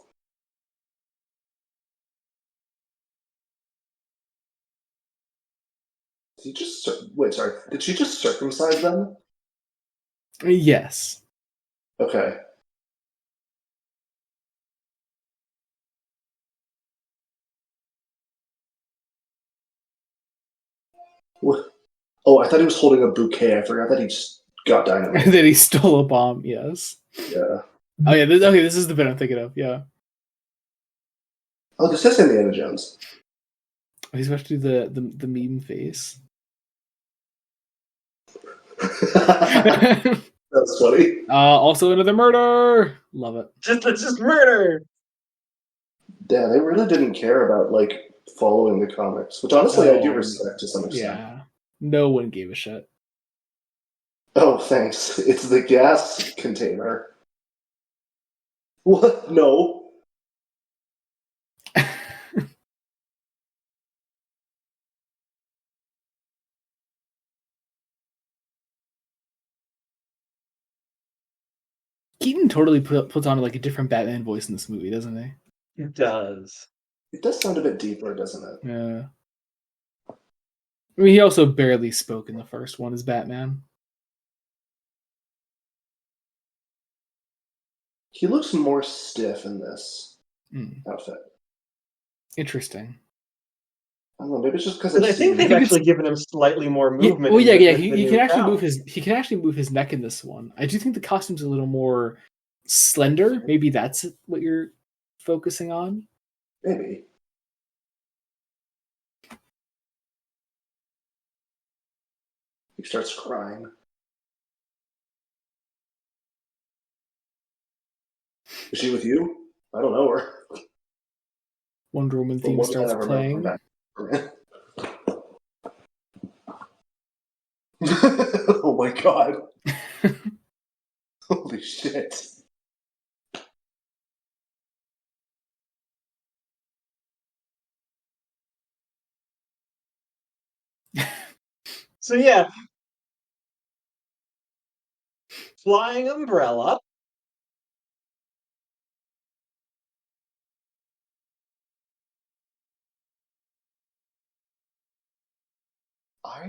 Did he just wait? Sorry, did she just circumcise them? Yes. Okay. What? Oh, I thought he was holding a bouquet. I forgot that he just got dynamite. That he stole a bomb. Yes. Yeah. Oh yeah. This is the bit I'm thinking of. Yeah. Oh, this is Indiana Jones. He's about to do the meme face. That's funny. Also another murder. Love it. Just murder. Yeah, they really didn't care about like following the comics, which honestly I do respect to some extent. Yeah, no one gave a shit. Oh, thanks. It's the gas container. What? No. Keaton totally puts on like a different Batman voice in this movie, doesn't he? It does. It does sound a bit deeper, doesn't it? Yeah. I mean, he also barely spoke in the first one as Batman. He looks more stiff in this outfit. Interesting. I don't know. Maybe it's just because I think they've actually given him slightly more movement. Yeah. He can actually move his. He can actually move his neck in this one. I do think the costume's a little more slender. Maybe that's what you're focusing on. Maybe. He starts crying. Is she with you? I don't know her. Wonder Woman theme starts playing. Oh my god. Holy shit. So yeah. Flying umbrella. I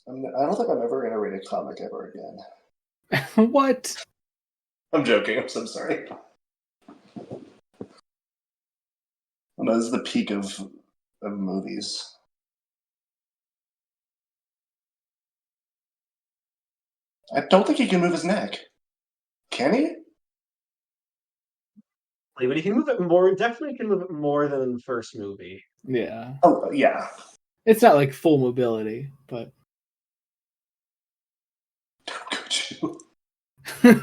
don't think I'm ever going to read a comic ever again. What? I'm joking. I'm so sorry. This is the peak of movies. I don't think he can move his neck. Can he? But he can move it more. Definitely can move it more than the first movie. Yeah. Oh, yeah. It's not like full mobility, but. Could you? Wait,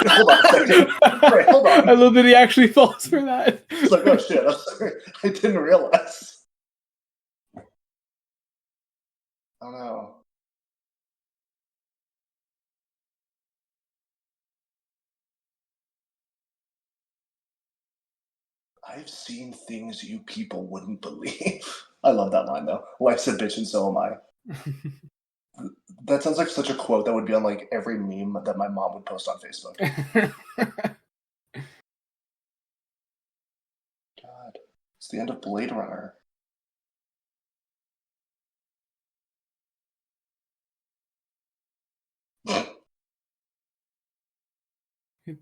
hold on a second. Right, hold on. I love that he actually falls for that. It's like, oh shit, I'm sorry. I didn't realize. Oh no. I've seen things you people wouldn't believe. I love that line though. Life's a bitch and so am I. That sounds like such a quote that would be on like every meme that my mom would post on Facebook. God, it's the end of Blade Runner.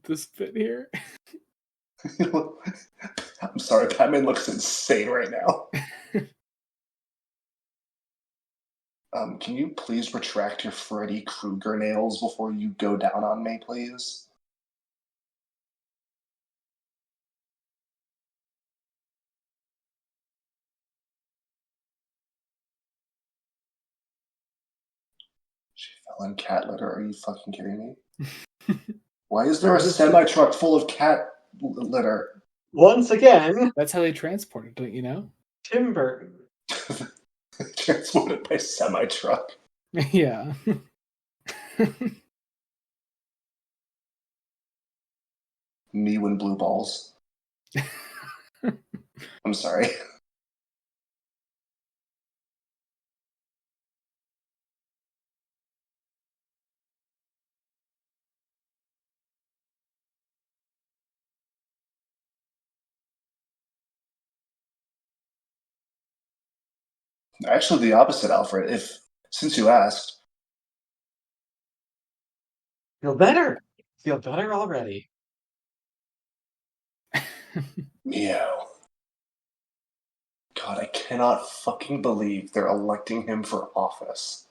This bit here. I'm sorry, Batman looks insane right now. Can you please retract your Freddy Krueger nails before you go down on me, please? She fell in cat litter. Are you fucking kidding me? Why is there a semi-truck full of cat litter? Once again, that's how they transport it, don't you know? Tim Burton. Transported by semi-truck. Yeah. Me when blue balls. I'm sorry. Actually, the opposite, Alfred. Since you asked. Feel better. Feel better already. Meow. God, I cannot fucking believe they're electing him for office.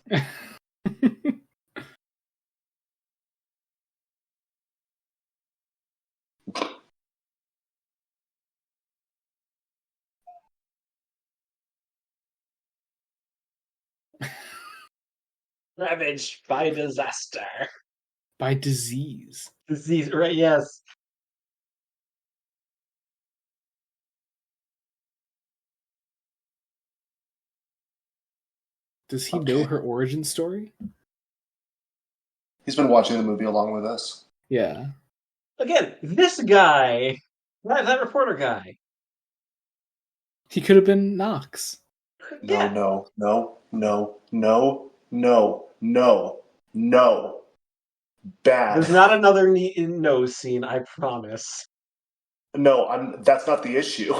Ravaged by disaster. By disease. Disease, right, yes. Does he know her origin story? He's been watching the movie along with us. Yeah. Again, this guy, that reporter guy. He could have been Knox. No, no. bad. There's not another nose scene, I promise. No, that's not the issue.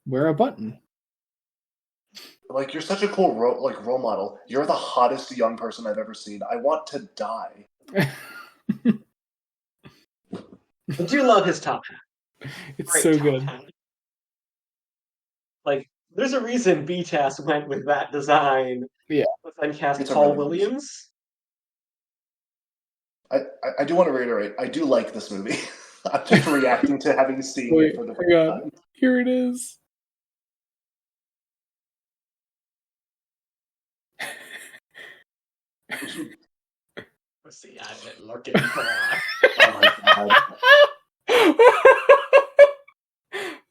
Wear a button. Like, you're such a cool role model. You're the hottest young person I've ever seen. I want to die. I do love his top hat. It's great, so good. Hat. Like, there's a reason BTAS went with that design. Yeah. But then cast Paul Williams. I do want to reiterate, I do like this movie. I'm just reacting to having seen it for the first time. Here it is. Let's see, I've been looking for oh my god.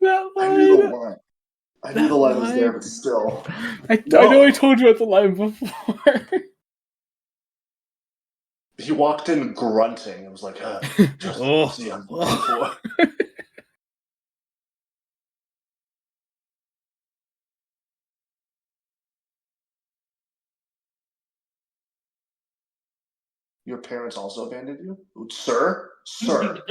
That line. I knew the line. I knew the line was there, but still. I know I told you about the line before. He walked in grunting. It was like, just see I'm looking for. Your parents also abandoned you? Sir? Sir.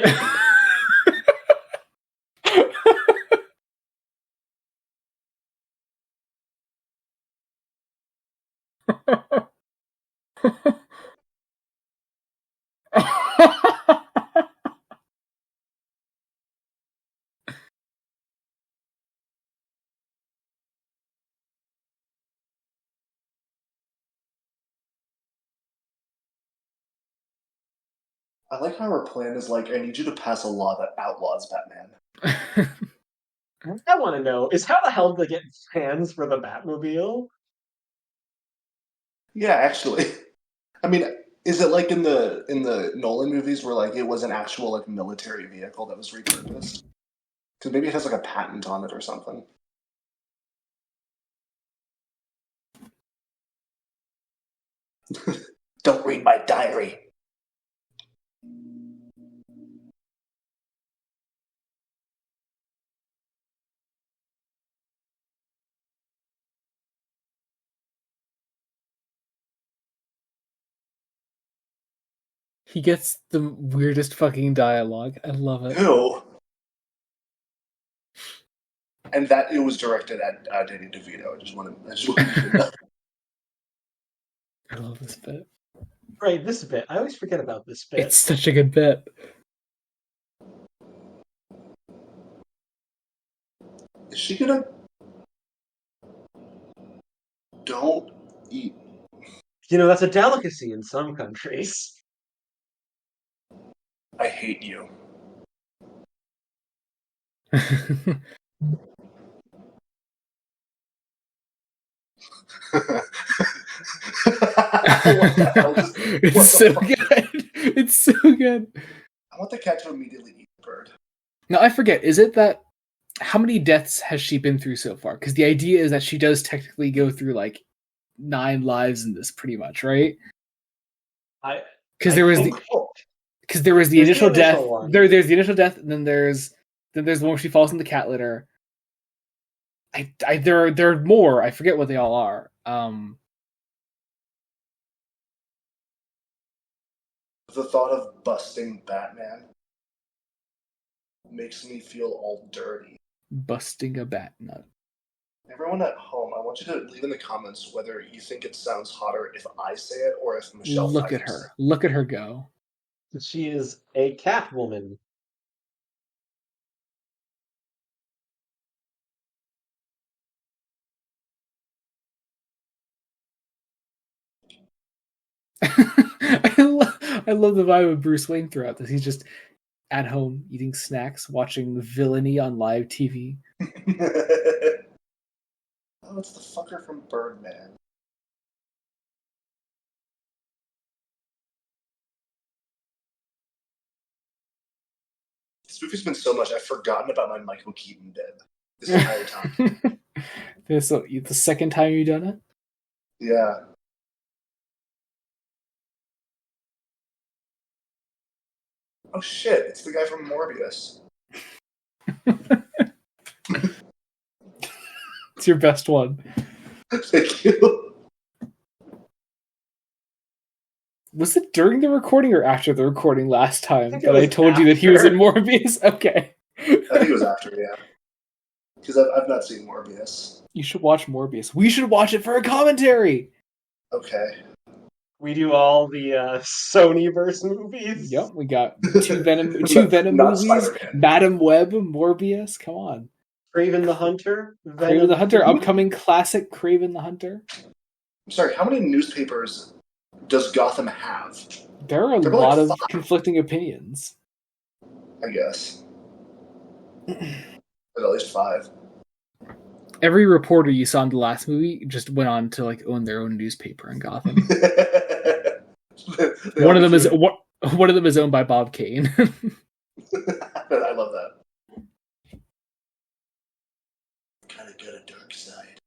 I like how her plan is like, I need you to pass a law that outlaws Batman. I want to know, is how the hell did they get fans for the Batmobile? Yeah, actually. I mean, is it like in the Nolan movies where like it was an actual like military vehicle that was repurposed? Because maybe it has like a patent on it or something. Don't read my diary. He gets the weirdest fucking dialogue. I love it. Who? And that it was directed at Danny DeVito. I just wanted to know. I love this bit. Right, this bit. I always forget about this bit. It's such a good bit. Is she gonna? Don't eat. You know, that's a delicacy in some countries. I hate you. It's so good. It's so good. I want the cat to immediately eat the bird. Now, I forget, is it that... How many deaths has she been through so far? Because the idea is that she does technically go through, like, 9 lives in this, pretty much, right? Because there was the initial death. There's the initial death, and then there's the one where she falls in the cat litter. There are more. I forget what they all are. The thought of busting Batman makes me feel all dirty. Busting a bat nut. Everyone at home, I want you to leave in the comments whether you think it sounds hotter if I say it or if Michelle. Look at her. Look at her go. She is a cat woman. I love the vibe of Bruce Wayne throughout this. He's just at home eating snacks, watching Villainy on live TV. Oh, it's the fucker from Birdman. This movie's been so much, I've forgotten about my Michael Keaton bit this entire time. This the second time you've done it? Yeah. Oh shit, it's the guy from Morbius. It's your best one. Thank you. Was it during the recording or after the recording last time that I told you that he was in Morbius? Okay. I think it was after, yeah. Because I've not seen Morbius. You should watch Morbius. We should watch it for a commentary. Okay. We do all the Sonyverse movies. Yep, we got two Venom movies. Spider-Man. Madam Web, Morbius. Come on. Kraven the Hunter. Kraven the Hunter. Upcoming classic Kraven the Hunter. I'm sorry. How many newspapers does Gotham have? There are a lot of conflicting opinions. I guess. At least 5. Every reporter you saw in the last movie just went on to own their own newspaper in Gotham. One of them is owned by Bob Kane. I love that. Kind of got a dark side.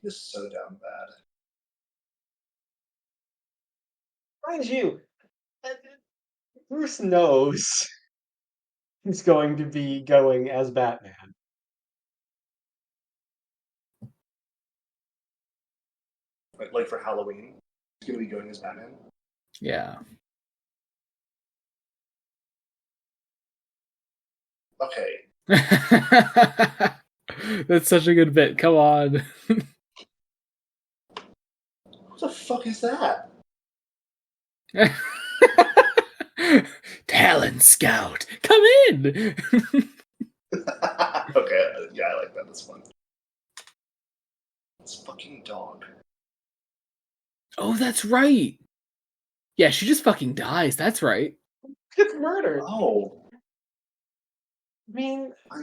This is so down bad. Mind you, Bruce knows he's going to be going as Batman. Like for Halloween, he's going to be going as Batman? Yeah. Okay. That's such a good bit. Come on. What the fuck is that? Talon Scout, come in. Okay, yeah, I like that. That's fun. It's fucking dog. Oh, that's right. Yeah, she just fucking dies. That's right. Gets murdered. Oh. I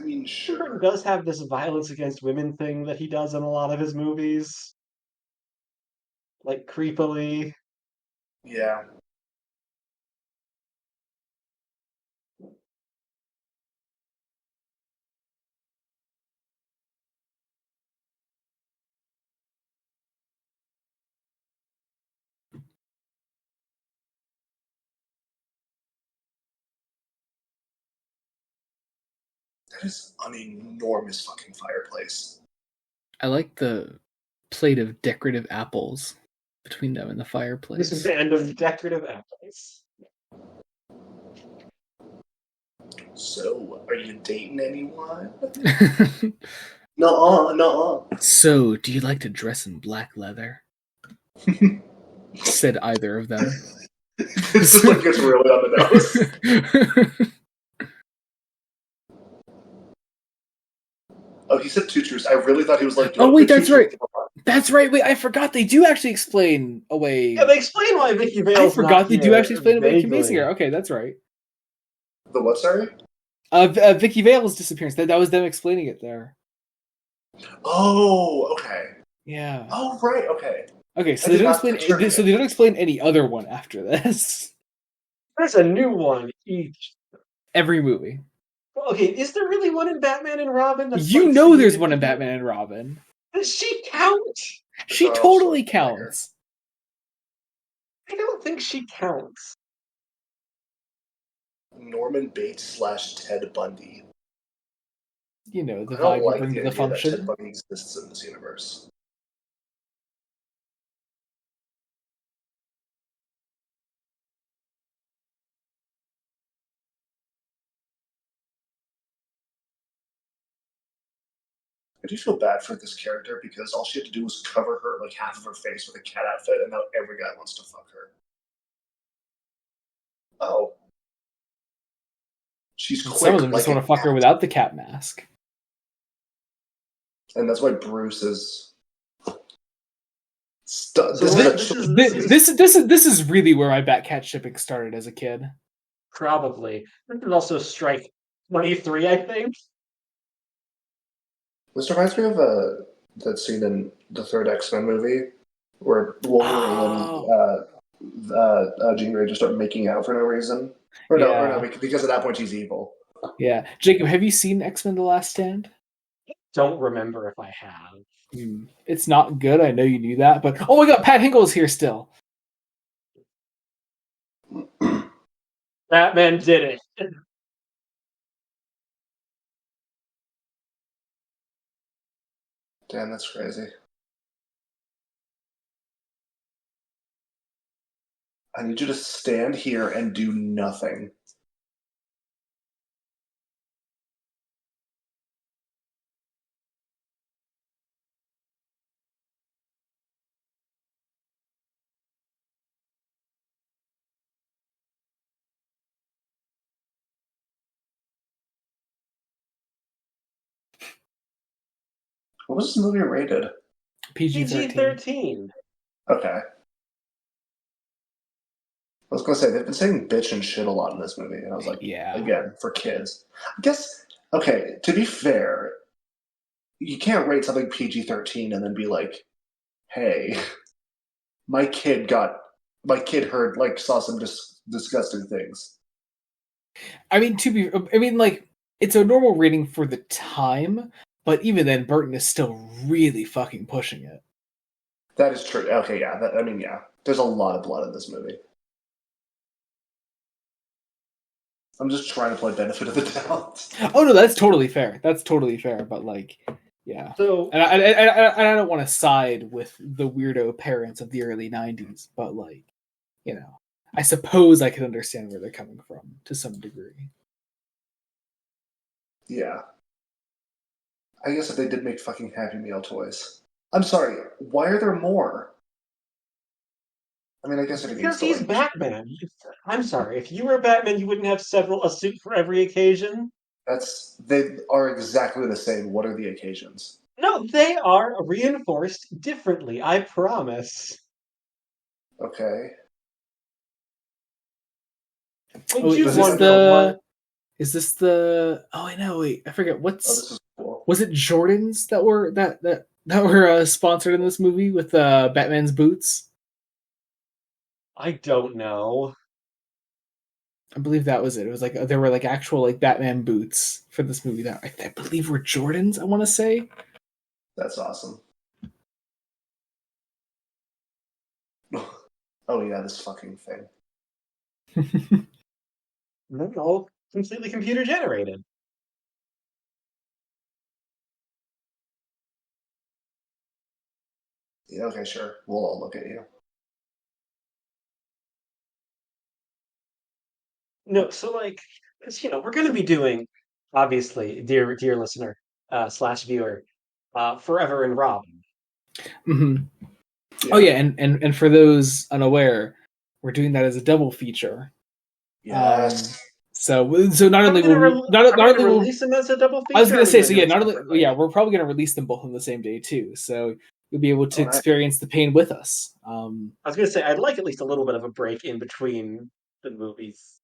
mean, sure. does have this violence against women thing that he does in a lot of his movies. Like, creepily. Yeah. That is an enormous fucking fireplace. I like the plate of decorative apples between them and the fireplace. This band of decorative apples. So, are you dating anyone? No. So, do you like to dress in black leather? Said either of them. This is like it's really on the nose. Oh, he said 2 truths. I really thought he was like... Oh, wait, that's right. That's right. Wait, I forgot. They do actually explain away... Yeah, they explain why Vicky Vale's I forgot they do actually explain away Kim Basinger. Okay, that's right. The what, sorry? Vicky Vale's disappearance. That was them explaining it there. Oh, okay. Yeah. Oh, right, okay. Okay, so they don't explain any other one after this. There's a new one each. Every movie. Okay, is there really one in Batman and Robin? There's one in Batman and Robin. Does she count? She totally counts. I don't think she counts. Norman Bates / Ted Bundy. You know, the vibe you bring to the function. Ted Bundy exists in this universe. I do feel bad for this character because all she had to do was cover her, like, half of her face with a cat outfit, and now every guy wants to fuck her. Oh. She's quick. Some of them just want to fuck her without the cat mask. And that's why Bruce is... This is really where my Batcat shipping started as a kid. Probably. This is also Strike 23, I think. This reminds me of that scene in the third X-Men movie where Wolverine and Jean Grey just start making out for no reason. Or no, because at that point she's evil. Yeah. Jacob, have you seen X-Men The Last Stand? Don't remember if I have. It's not good. I know you knew that, but oh my god, Pat Hinkle's here still. Batman did it. Damn, that's crazy. I need you to stand here and do nothing. What was this movie rated? PG-13. Okay. I was gonna say they've been saying bitch and shit a lot in this movie, and I was like, yeah, again, for kids. I guess, okay, to be fair, you can't rate something PG-13 and then be like, hey, my kid heard, like, saw some disgusting things. I mean, like, it's a normal rating for the time, but even then, Burton is still really fucking pushing it. That is true. Okay, yeah. There's a lot of blood in this movie. I'm just trying to play benefit of the doubt. Oh no, that's totally fair. But like, yeah. So, and I don't want to side with the weirdo parents of the early '90s, but like, you know, I suppose I can understand where they're coming from to some degree. Yeah. I guess if they did make fucking Happy Meal toys. I'm sorry, why are there more? I mean, I guess because he's Batman. I'm sorry, if you were Batman, you wouldn't have a suit for every occasion. They are exactly the same. What are the occasions? No, they are reinforced differently, I promise. Okay. Is this the? Oh, I know. Wait, I forget. This is cool. Was it Jordans that were sponsored in this movie with Batman's boots? I don't know. I believe that was it. It was like there were like actual like Batman boots for this movie that I believe were Jordans. I want to say. That's awesome. Oh yeah, this fucking thing. No, completely computer generated. Yeah, okay, sure. We'll all look at you. No, so like, we're going to be doing, obviously, dear listener / viewer, Forever and Robin. Mm-hmm. Yeah. Oh yeah, and for those unaware, we're doing that as a double feature. Yes. So not only will release them as a double feature. I was going to say, so yeah, not only we're probably going to release them both on the same day too. So you'll be able to experience the pain with us. I was going to say I'd like at least a little bit of a break in between the movies,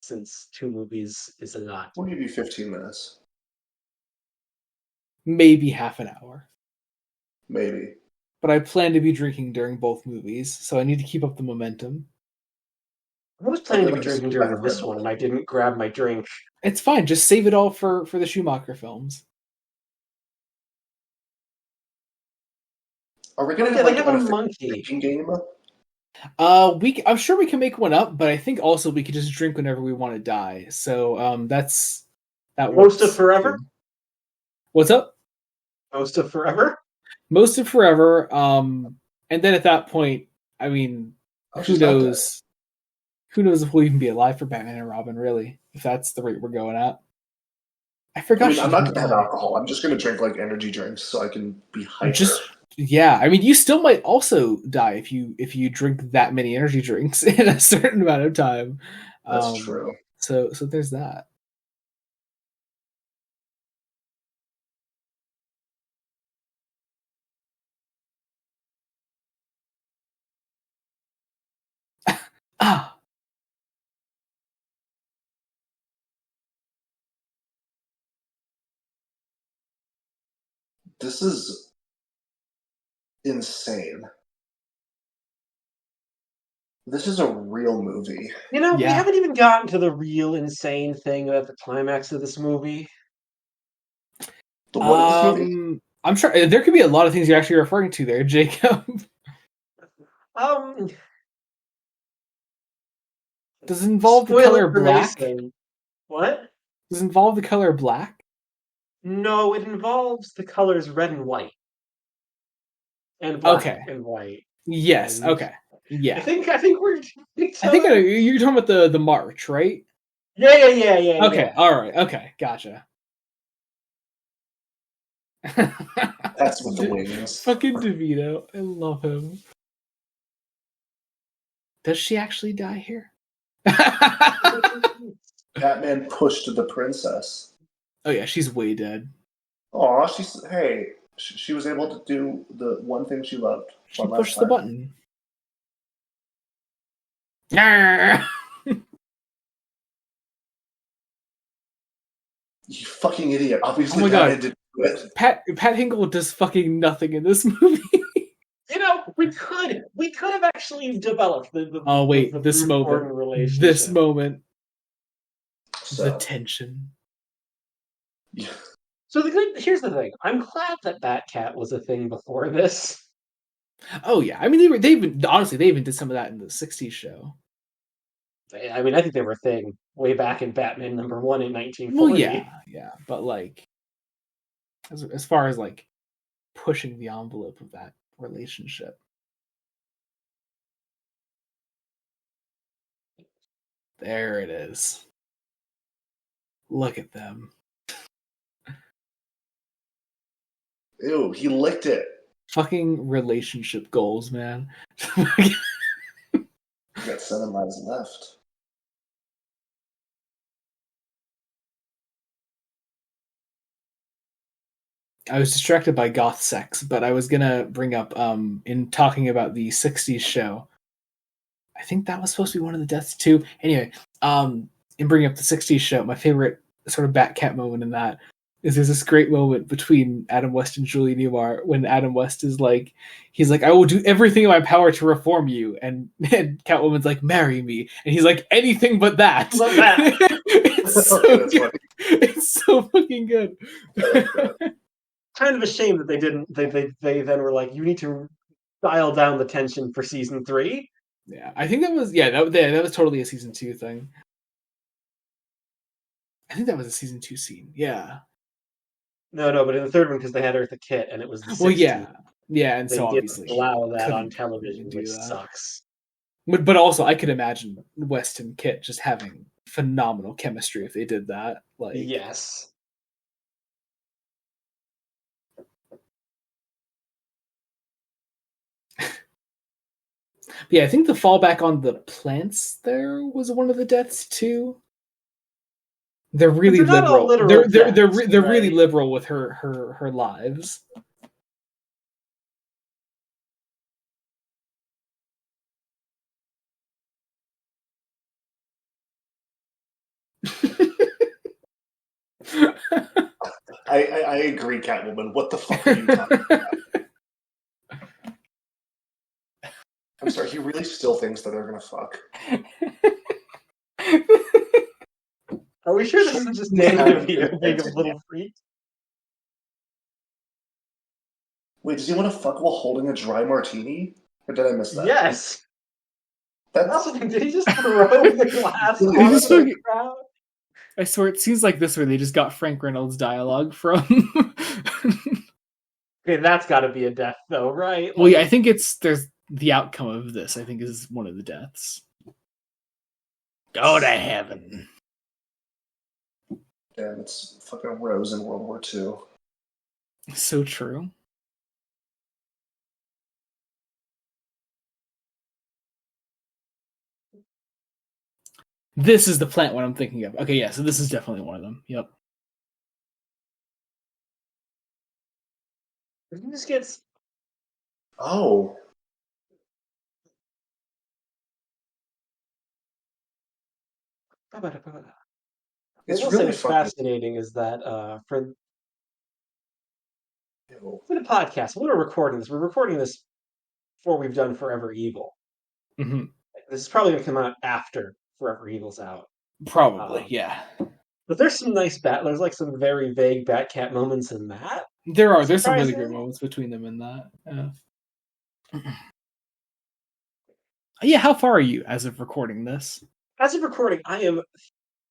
since 2 movies is a lot. We'll give you 15 minutes. Maybe half an hour. Maybe. But I plan to be drinking during both movies, so I need to keep up the momentum. I was planning to be drinking during this one, and I didn't grab my drink. It's fine. Just save it all for the Schumacher films. Are we going to have a monkey game? I'm sure we can make one up, but I think also we could just drink whenever we want to die. So that works. Most of forever. What's up? Most of forever. Most of forever. And then at that point, I mean, who knows? Who knows if we'll even be alive for Batman and Robin? Really, if that's the rate we're going at. I forgot. I'm not going to have alcohol. I'm just going to drink like energy drinks so I can be hyper. Yeah, I mean, you still might also die if you drink that many energy drinks in a certain amount of time. That's true. So there's that. Ah. This is insane. This is a real movie. We haven't even gotten to the real insane thing about the climax of this movie. The what of this movie? I'm sure there could be a lot of things you're actually referring to there, Jacob. Does it involve the color black? What? Does it involve the color black? No, it involves the colors red and white. and black and white. Yes. And okay. Yeah. I think we're. I think you're talking about the march, right? Yeah. Okay. Yeah. All right. Okay. Gotcha. That's with the wings. Fucking DeVito. I love him. Does she actually die here? Batman pushed the princess. Oh yeah, she's way dead. Aw, she was able to do the one thing she loved. She pushed the button. You fucking idiot. Obviously, oh my God. Didn't do it. Pat Hingle does fucking nothing in this movie. You know, we could have actually developed the oh wait, this moment. This moment. The tension. Yeah. So here's the thing. I'm glad that Batcat was a thing before this. Oh yeah, I mean they even did some of that in the '60s show. I mean, I think they were a thing way back in Batman #1 in 1940. Well, yeah, but like, as far as like pushing the envelope of that relationship, there it is. Look at them. Ew, he licked it. Fucking relationship goals, man. Got 7 lives left. I was distracted by goth sex, but I was gonna bring up in talking about the '60s show. I think that was supposed to be one of the deaths too. Anyway, in bringing up the '60s show, my favorite sort of Batcat moment in that is there's this great moment between Adam West and Julie Newmar when Adam West is like, he's like, I will do everything in my power to reform you, and Catwoman's like, marry me, and he's like, anything but that. Love that. It's so good. It's so fucking good. Kind of a shame that they didn't. They then were like, you need to dial down the tension for season 3. Yeah, I think that was that was totally a season 2 thing. I think that was a season 2 scene. Yeah. No, but in the third one, because they had Eartha Kitt, and it was the 60s. Well, yeah, and they so obviously allow that on television, which sucks. But also, I could imagine West and Kitt just having phenomenal chemistry if they did that. Like, yes. Yeah, I think the fallback on the plants there was one of the deaths too. They're really liberal. They're really liberal with her lives. I agree, Catwoman. What the fuck are you talking about? I'm sorry, he really still thinks that they're gonna fuck. Are we sure this is just Danny DeVito being a little freak? Wait, does he want to fuck while holding a dry martini? Or did I miss that? Yes. Did he just throw the glass on the crowd? I swear, it seems like this where they just got Frank Reynolds dialogue from. Okay, that's got to be a death, though, right? Well, yeah, I think there's the outcome of this. I think is one of the deaths. Go to heaven. Damn, it's fucking Rose in World War II. So true. This is the plant one I'm thinking of. Okay, yeah, so this is definitely one of them. Yep. This gets... Oh. It's really fascinating is that for the podcast, we're recording this. We're recording this before we've done Forever Evil. Mm-hmm. This is probably going to come out after Forever Evil's out. Probably, yeah. But there's some nice there's like some very vague Batcat moments in that. There's some really great moments between them in that. Yeah, how far are you as of recording this? As of recording, I am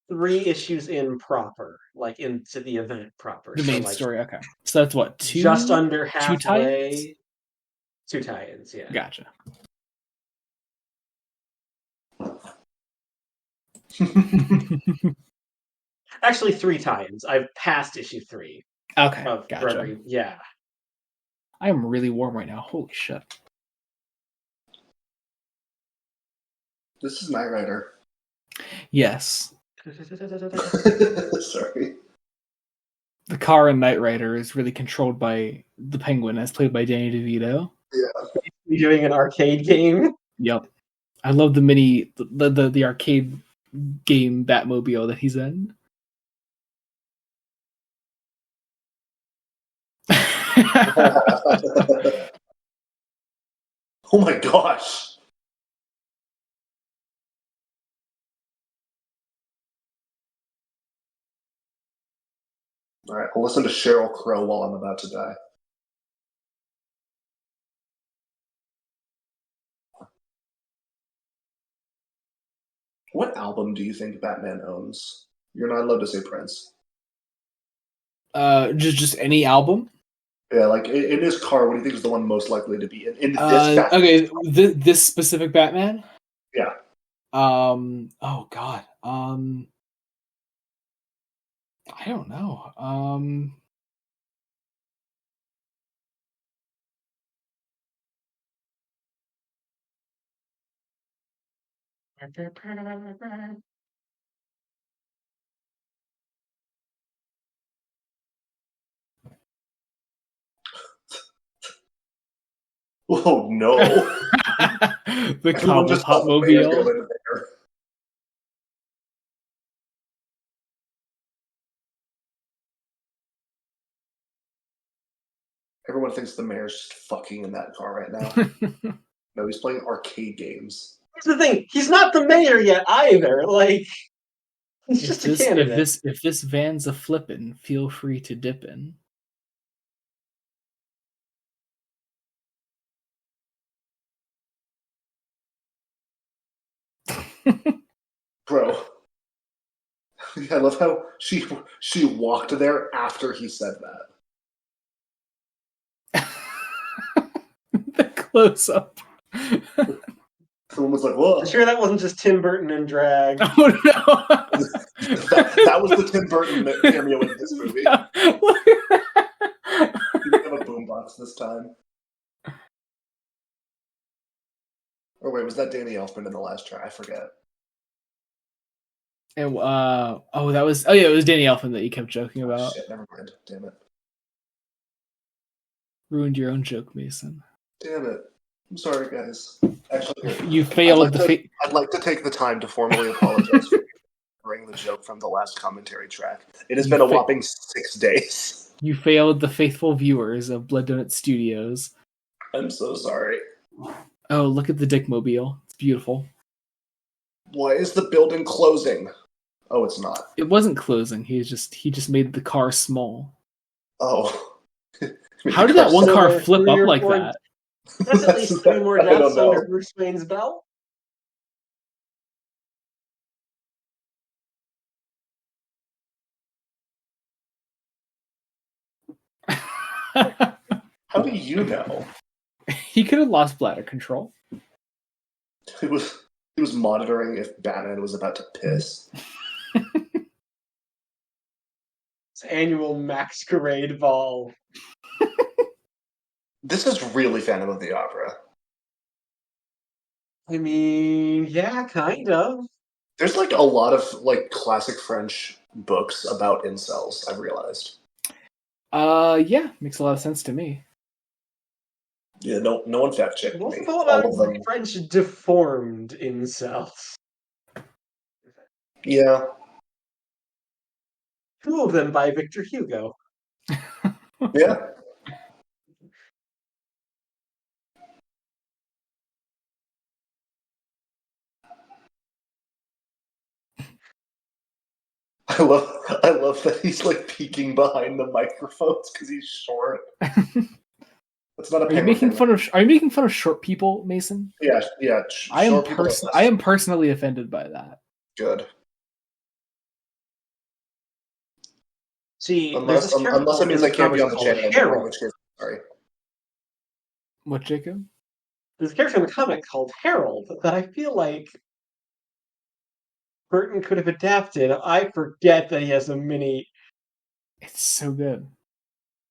3 issues in proper, like into the event proper. The main story, okay. So that's what, 2? Just under halfway. 2 tie-ins, yeah. Gotcha. Actually, 3 tie-ins. I've passed issue 3. Okay, gotcha. Yeah. I am really warm right now. Holy shit. This is Knight Rider. Yes. Sorry. The car in Knight Rider is really controlled by the Penguin, as played by Danny DeVito. Yeah. You're doing an arcade game? Yep. I love the arcade game Batmobile that he's in. Oh my gosh. All right, I'll listen to Sheryl Crow while I'm about to die. What album do you think Batman owns? You're not allowed to say Prince. Just any album. Yeah, like in his car, what do you think is the one most likely to be in this Batman? Okay, this specific Batman? Yeah. Oh god. I don't know. Oh no. The Cobblepotmobile. Everyone thinks the mayor's just fucking in that car right now. No, he's playing arcade games. That's the thing. He's not the mayor yet either. Like, he's just a candidate. If this van's a flippin', feel free to dip in. Bro. I love how she walked there after he said that. The close up. Someone was like, "Whoa!" I'm sure that wasn't just Tim Burton in drag. Oh no! that was the Tim Burton cameo in this movie. He didn't have a boombox this time. Or wait, was that Danny Elfman in the last track? I forget. And it was Danny Elfman that you kept joking about. Shit, never mind. Damn it. Ruined your own joke, Mason. Damn it. I'm sorry, guys. Actually, you failed. I'd like to take the time to formally apologize for bringing the joke from the last commentary track. It has been a whopping 6 days. You failed the faithful viewers of Blood Donut Studios. I'm so sorry. Oh, look at the Dickmobile. It's beautiful. Why is the building closing? Oh, it's not. It wasn't closing. He just made the car small. Oh. How did that one car flip up like that? That's at least 3 more deaths under Bruce Wayne's belt. How do you know? He could have lost bladder control. He was monitoring if Batman was about to piss. It's annual masquerade ball. This is really Phantom of the Opera. I mean, yeah, kind of. There's like a lot of like classic French books about incels, I've realized. Yeah, makes a lot of sense to me. Yeah, no one fact checked me. All of them French deformed incels. Yeah. 2 of them by Victor Hugo. Yeah. I love that he's like peeking behind the microphones because he's short. That's not a. Are you making fun of short people, Mason? Yeah. I am personally offended by that. Good. See, unless it means I can't be on the channel, in which case, sorry. What, Jacob? There's a character in the comic called Harold that I feel like Burton could have adapted. I forget that he has a mini. It's so good.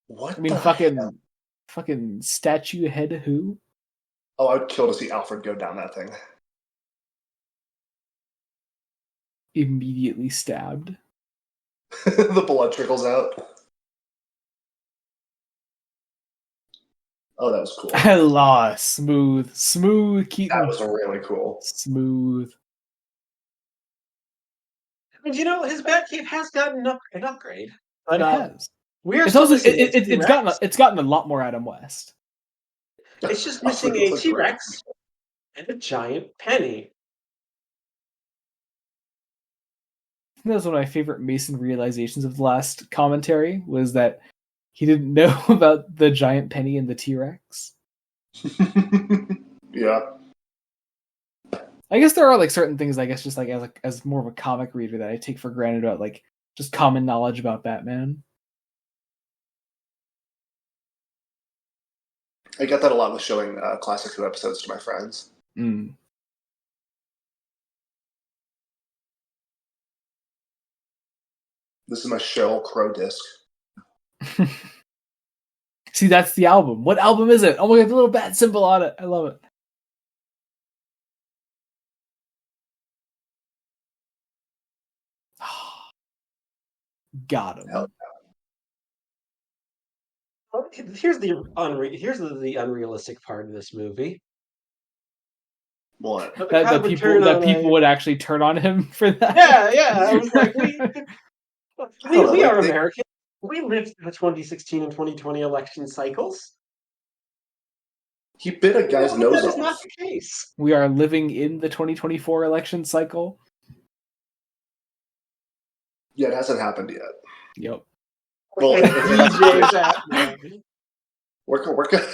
What? I mean, fucking statue head who? Oh, I would kill to see Alfred go down that thing. Immediately stabbed. The blood trickles out. Oh, that was cool. Allah, smooth Keaton. That was really cool. Smooth. And his Batcave has gotten an upgrade. But, it has. It's gotten a lot more Adam West. It's just missing a T-Rex and a giant penny. That was one of my favorite Mason realizations of the last commentary, was that he didn't know about the giant penny and the T-Rex. Yeah. I guess there are like certain things, I guess, just like as more of a comic reader that I take for granted about, like, just common knowledge about Batman. I get that a lot with showing Classic Who episodes to my friends. Mm. This is my Sheryl Crow disc. See, that's the album. What album is it? Oh my god, the little bat symbol on it. I love it. Got him. Hell yeah. Here's the unrealistic part of this movie. What? That people would actually turn on him for that. Yeah. I was like, we are American. We lived through the 2016 and 2020 election cycles. He bit a guy's nose off. That is not the case. We are living in the 2024 election cycle. Yeah, it hasn't happened yet. Yep. Well, work the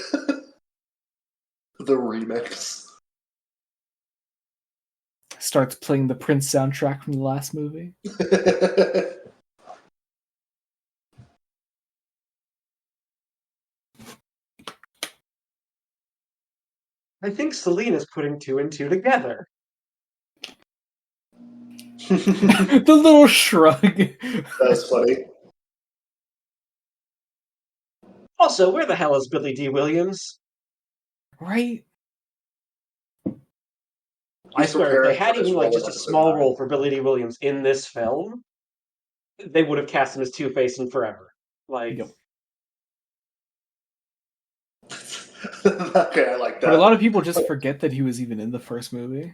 remix. Starts playing the Prince soundtrack from the last movie. I think Celine is putting 2 and 2 together. The little shrug. That's funny. Also, where the hell is Billy D. Williams? Right? I swear, if they had even like just a small role for Billy D. Williams in this film, they would have cast him as Two-Face in Forever. Like, yep. Okay, I like that. But a lot of people just forget that he was even in the first movie.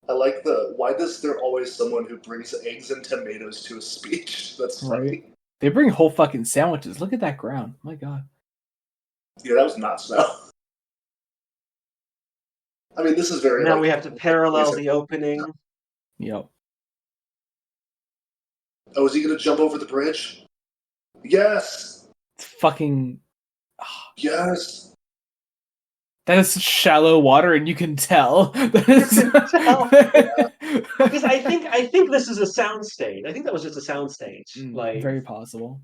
I like why is there always someone who brings eggs and tomatoes to a speech? That's funny. Right. They bring whole fucking sandwiches. Look at that ground. My god. Yeah, that was not snow. I mean, this is very... Now we have to parallel the opening. Yep. Oh, is he going to jump over the bridge? Yes! It's fucking... Yes! That is shallow water, and you can tell. Because I think this is a soundstage. I think that was just a soundstage. Very possible.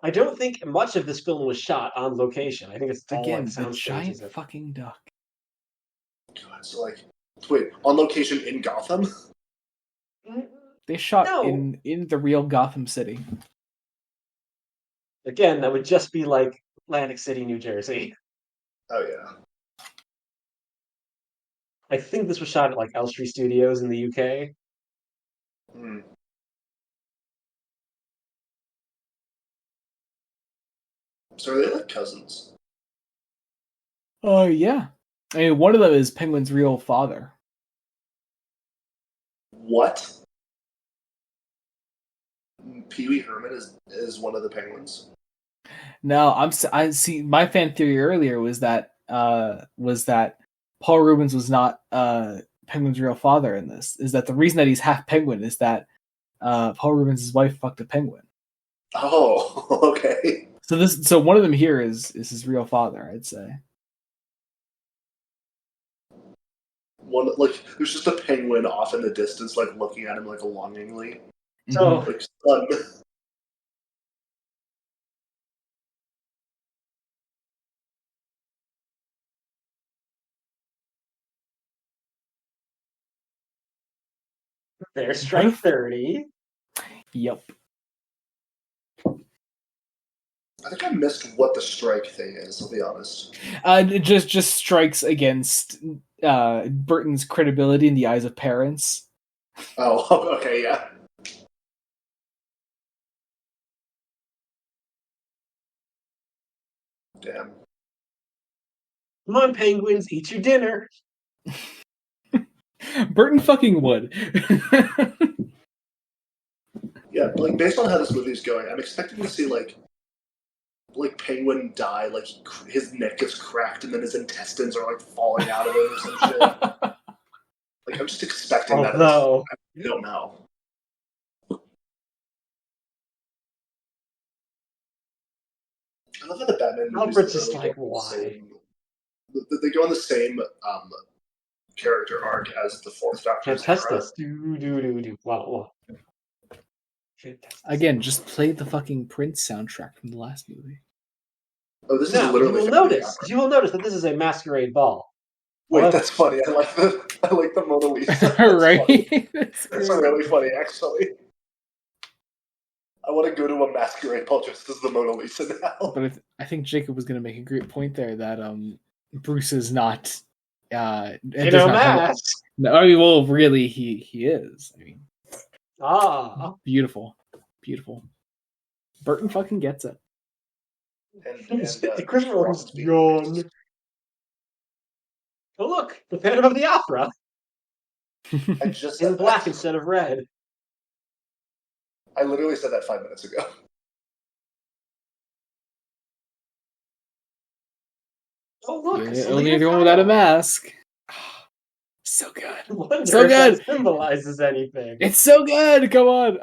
I don't think much of this film was shot on location. I think it's all again like the giant fucking duck. God, so wait, on location in Gotham? They shot in the real Gotham City. Again, that would just be like Atlantic City, New Jersey. Oh, yeah. I think this was shot at like Elstree Studios in the UK. So are they like cousins? Oh, yeah. I mean, one of them is Penguin's real father. What? Pee Wee Herman is one of the Penguins? No, I see. My fan theory earlier was that Paul Reubens was not Penguin's real father in this. Is that the reason that he's half penguin is that Paul Reubens' wife fucked a penguin. Oh, okay. So one of them here is his real father, I'd say. One there's just a penguin off in the distance, like looking at him like longingly. So like, son. There's strike 30. Yep. I think I missed what the strike thing is, I'll be honest. It just strikes against Burton's credibility in the eyes of parents. Oh, okay, yeah. Damn. Come on, penguins, eat your dinner. Burton fucking would. Yeah, like based on how this movie is going, I'm expecting to see like Penguin die, like his neck is cracked and then his intestines are like falling out of him or some shit. Like I'm just expecting that. No, I don't know. I love how the Batman movies Alfred's just like, why? They go on the same character arc as the Fourth Doctor. Can't test this. Do. Wow. Again, just play the fucking Prince soundtrack from the last movie. Oh, this is literally. You will notice that this is a masquerade ball. Wait, that's funny. I like the Mona Lisa. Right? That's really funny, actually. I want to go to a masquerade ball just as the Mona Lisa now. But I think Jacob was going to make a great point there that Bruce is not. Mask. No, I mean, well, really, he is. I mean, beautiful. Burton fucking gets it. And Christopher was gone. Oh look, the Phantom of the Opera. In black instead of red. I literally said that 5 minutes ago. Oh look, only everyone without a mask. So good. So good. If that symbolizes anything. It's so good. Come on.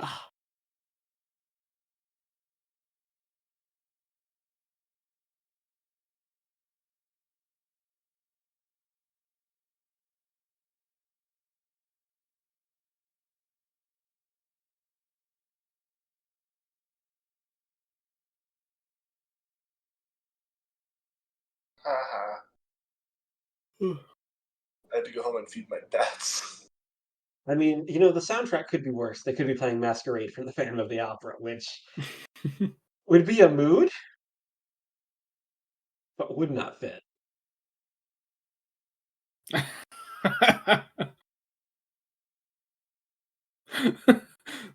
I had to go home and feed my bats. I mean, the soundtrack could be worse. They could be playing Masquerade from the Phantom of the Opera, which would be a mood, but would not fit.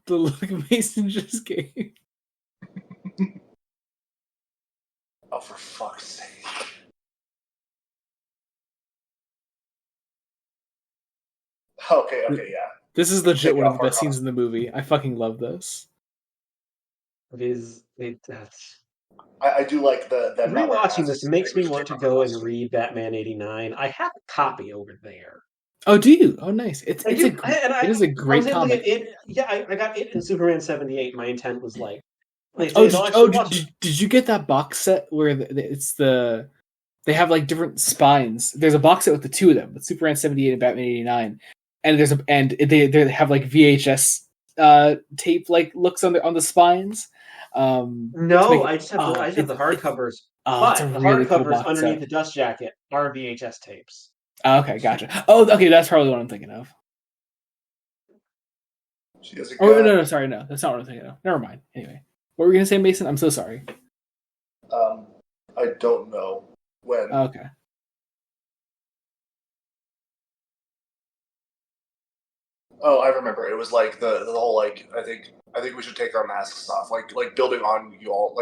The look Mason just gave. Oh, for fuck's sake. Okay, yeah. This is legit one of the best scenes in the movie. I fucking love this. I do like the rewatching this makes me want to go and read Batman 89. I have a copy over there. Oh, do you? Oh, nice. It is a great comic. I got it in Superman 78. My intent was like... Did you get that box set where they have like different spines? There's a box set with the two of them, with Superman 78 and Batman 89. And they have like VHS tape like looks on the spines. I just have the hardcovers. But the hardcovers underneath the dust jacket are VHS tapes. Okay, gotcha. Oh, okay, that's probably what I'm thinking of. No, sorry, no, that's not what I'm thinking of. Never mind. Anyway, what were we gonna say, Mason? I'm so sorry. I don't know when. Okay. Oh, I remember. It was like the whole like I think we should take our masks off. Like building on y'all's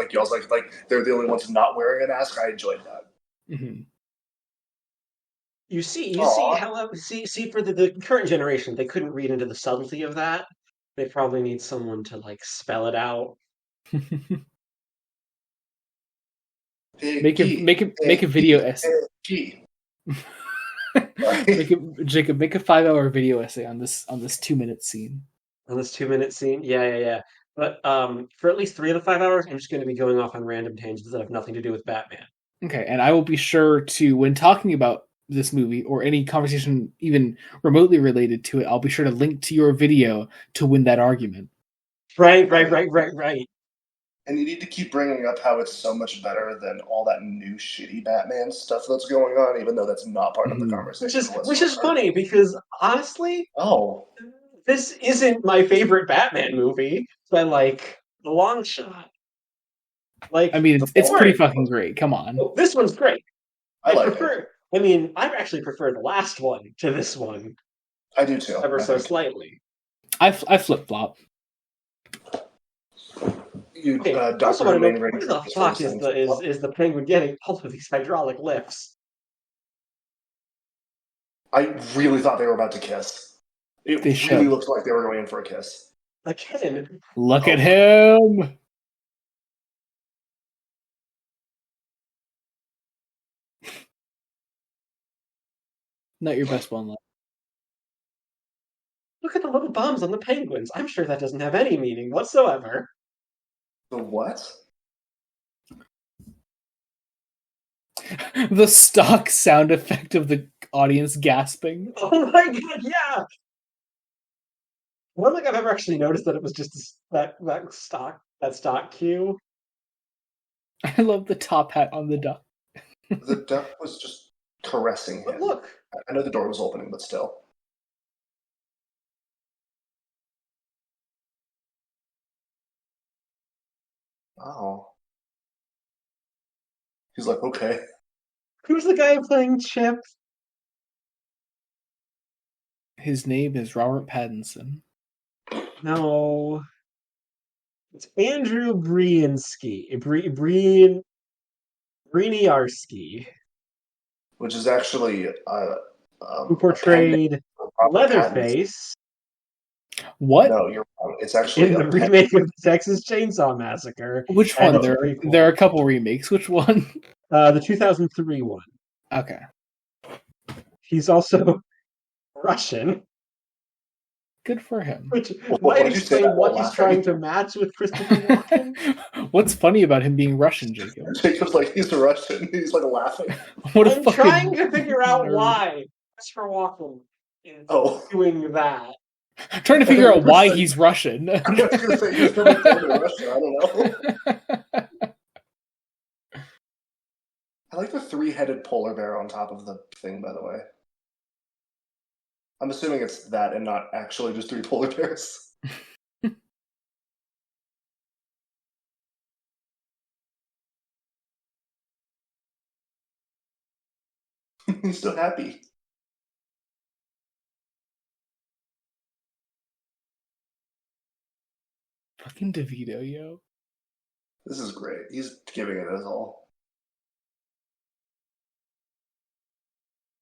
like they're the only ones not wearing a mask. I enjoyed that. Mm-hmm. You see how for the current generation, they couldn't read into the subtlety of that. They probably need someone to like spell it out. Make a video essay. Jacob, make a 5-hour video essay on this 2-minute scene. On this 2-minute scene? Yeah. But for at least 3 of the 5 hours, I'm just going to be going off on random tangents that have nothing to do with Batman. Okay, and I will be sure to, when talking about this movie or any conversation even remotely related to it, I'll be sure to link to your video to win that argument. Right. And you need to keep bringing up how it's so much better than all that new shitty Batman stuff that's going on, even though that's not part of the conversation. Which is funny because honestly, this isn't my favorite Batman movie by like a long shot. Like, I mean, it's pretty fucking great. Come on. Oh, this one's great. I prefer it. I mean, I actually prefer the last one to this one. I do too. Ever so slightly. I flip flop. You also want to know, where the fuck is the Penguin getting all of these hydraulic lifts? I really thought they were about to kiss. It really looked like they were going in for a kiss. Again. Look at him. Not your best one, though. Look at the little bombs on the penguins. I'm sure that doesn't have any meaning whatsoever. The what? The stock sound effect of the audience gasping. Oh my god, yeah! I don't think I've ever actually noticed that it was just that stock cue. I love the top hat on the duck. The duck was just caressing him. But look! I know the door was opening, but still. Oh. He's like, okay. Who's the guy playing Chip? His name is Robert Pattinson. No. It's Andrew Briniarski. Briniarski. Which is actually... who portrayed Leatherface. What? No, you're wrong. It's actually in the remake of the Texas Chainsaw Massacre. Which one? There are a couple remakes. Which one? The 2003 one. Okay. He's also Russian. Good for him. Which might explain what he's trying to match with Christopher Walken. What's funny about him being Russian, Jacob? Jacob's like, he's Russian. He's like laughing. I'm trying to figure out why Christopher Walken is doing that. I'm trying to figure out why he's Russian. I was going to say he's never born in Russia. I don't know. I like the 3-headed polar bear on top of the thing, by the way. I'm assuming it's that and not actually just 3 polar bears. He's still happy. Fucking DeVito, yo. This is great. He's giving it his all.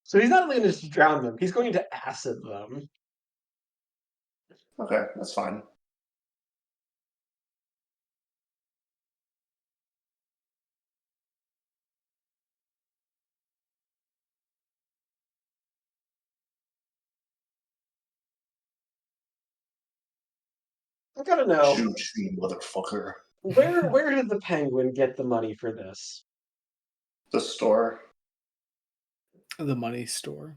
So he's not only going to just drown them, he's going to acid them. Okay, that's fine. I gotta know. Shoot you, motherfucker. Where did the Penguin get the money for this? The store. The money store.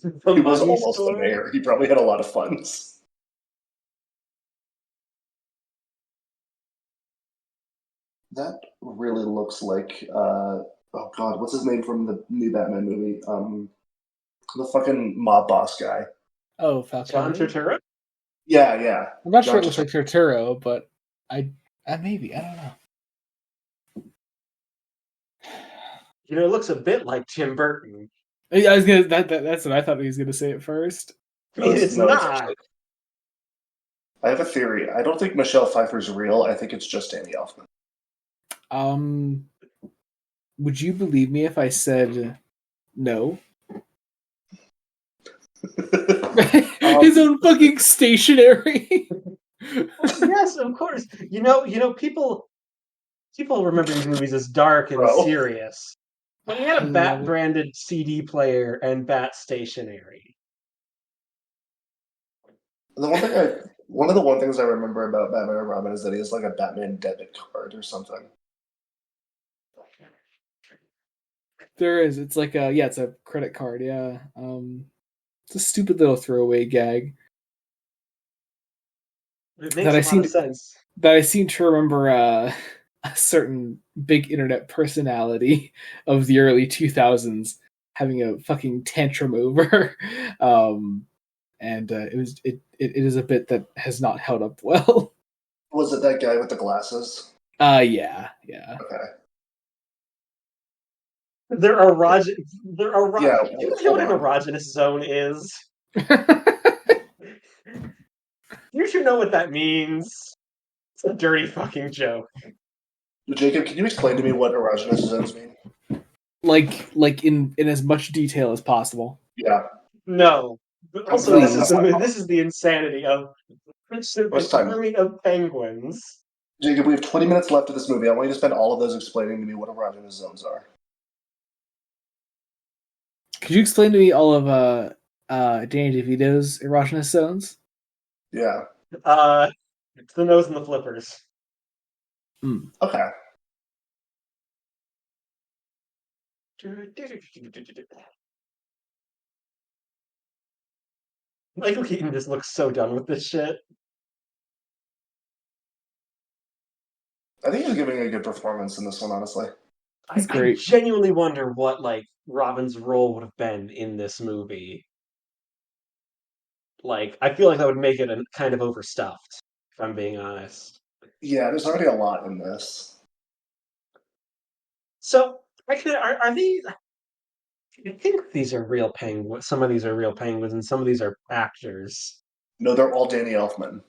He was almost the mayor. He probably had a lot of funds. That really looks like oh god, what's his name from the new Batman movie? The fucking mob boss guy. Oh, Falcone. John Turturro? Yeah. I'm not sure it looks like Turturro, but maybe, I don't know. You know, it looks a bit like Tim Burton. I was gonna that's what I thought he was gonna say at first. It's not. I have a theory. I don't think Michelle Pfeiffer's real. I think it's just Andy Elfman. Would you believe me if I said no? His own fucking stationery. Yes, of course. You know, people remember these movies as dark and serious. But he had a Bat-branded CD player and Bat stationery. One of the things I remember about Batman and Robin is that he has like a Batman debit card or something. There is. It's like it's a credit card. Yeah. It's a stupid little throwaway gag. It makes a lot of sense. That I seem to remember a certain big internet personality of the early 2000s having a fucking tantrum over. and it is a bit that has not held up well. Was it that guy with the glasses? Yeah. Okay. There are Yeah. You know what an erogenous zone is? You should know what that means. It's a dirty fucking joke. Jacob, can you explain to me what erogenous zones mean? Like in as much detail as possible. Yeah. No. But also, this is the insanity of the army of penguins. Jacob, we have 20 minutes left of this movie. I want you to spend all of those explaining to me what erogenous zones are. Could you explain to me all of Danny DeVito's erogenous zones? Yeah. It's the nose and the flippers. Okay. Michael Keaton just looks so done with this shit. I think he's giving a good performance in this one, honestly. He's great. I genuinely wonder what Robin's role would have been in this movie. I feel like that would make it kind of overstuffed, if I'm being honest. Yeah, there's already a lot in this. So, are these? I think these are real penguins. Some of these are real penguins, and some of these are actors. No, they're all Danny Elfman.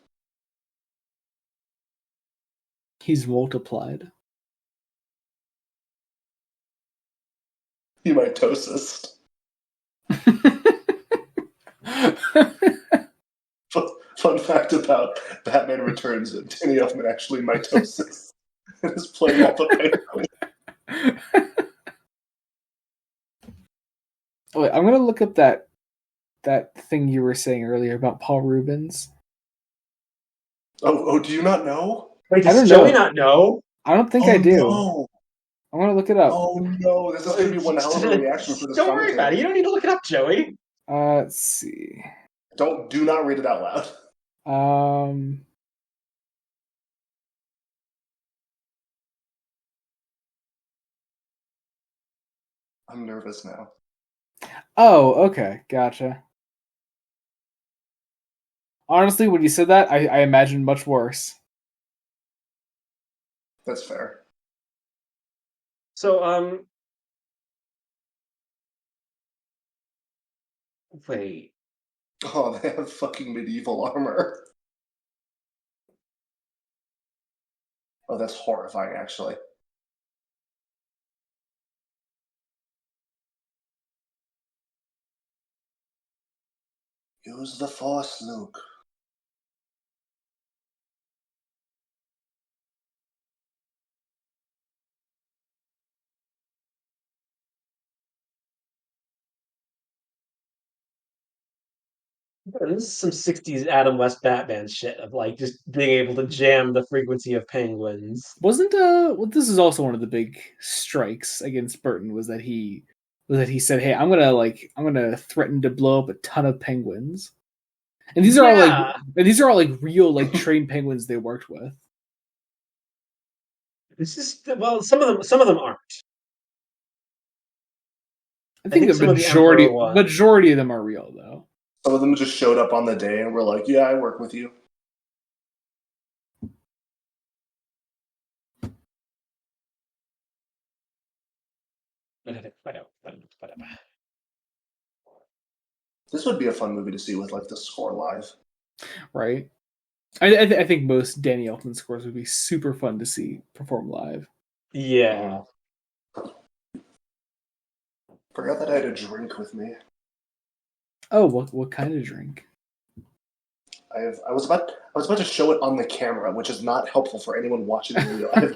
He's multiplied. Mitosis. Fun fact about Batman Returns: Danny Elfman actually mitosis and is playing all the penguins. Wait, I'm gonna look up that thing you were saying earlier about Paul Rubens. Oh, do you not know? Wait, does Joey not know? I don't think I do. No. I'm gonna look it up. Oh no, this is gonna be one hell of a reaction for this. Don't worry about it. You don't need to look it up, Joey. Let's see. Do not read it out loud. I'm nervous now. Oh, okay, gotcha. Honestly, when you said that, I imagined much worse. That's fair. So, wait. Oh, they have fucking medieval armor. Oh, that's horrifying, actually. Use the Force, Luke. This is some 60s Adam West Batman shit of just being able to jam the frequency of penguins. Wasn't well, this is also one of the big strikes against Burton was that he said, "Hey, I'm gonna threaten to blow up a ton of penguins." And these are all real trained penguins they worked with. This is some of them aren't. I think the majority of them are real though. Some of them just showed up on the day and were like, "Yeah, I work with you." This would be a fun movie to see with the score live. Right. I think most Danny Elfman scores would be super fun to see perform live. Yeah. Forgot that I had a drink with me. Oh, what kind of drink? I was about to show it on the camera, which is not helpful for anyone watching the video. I have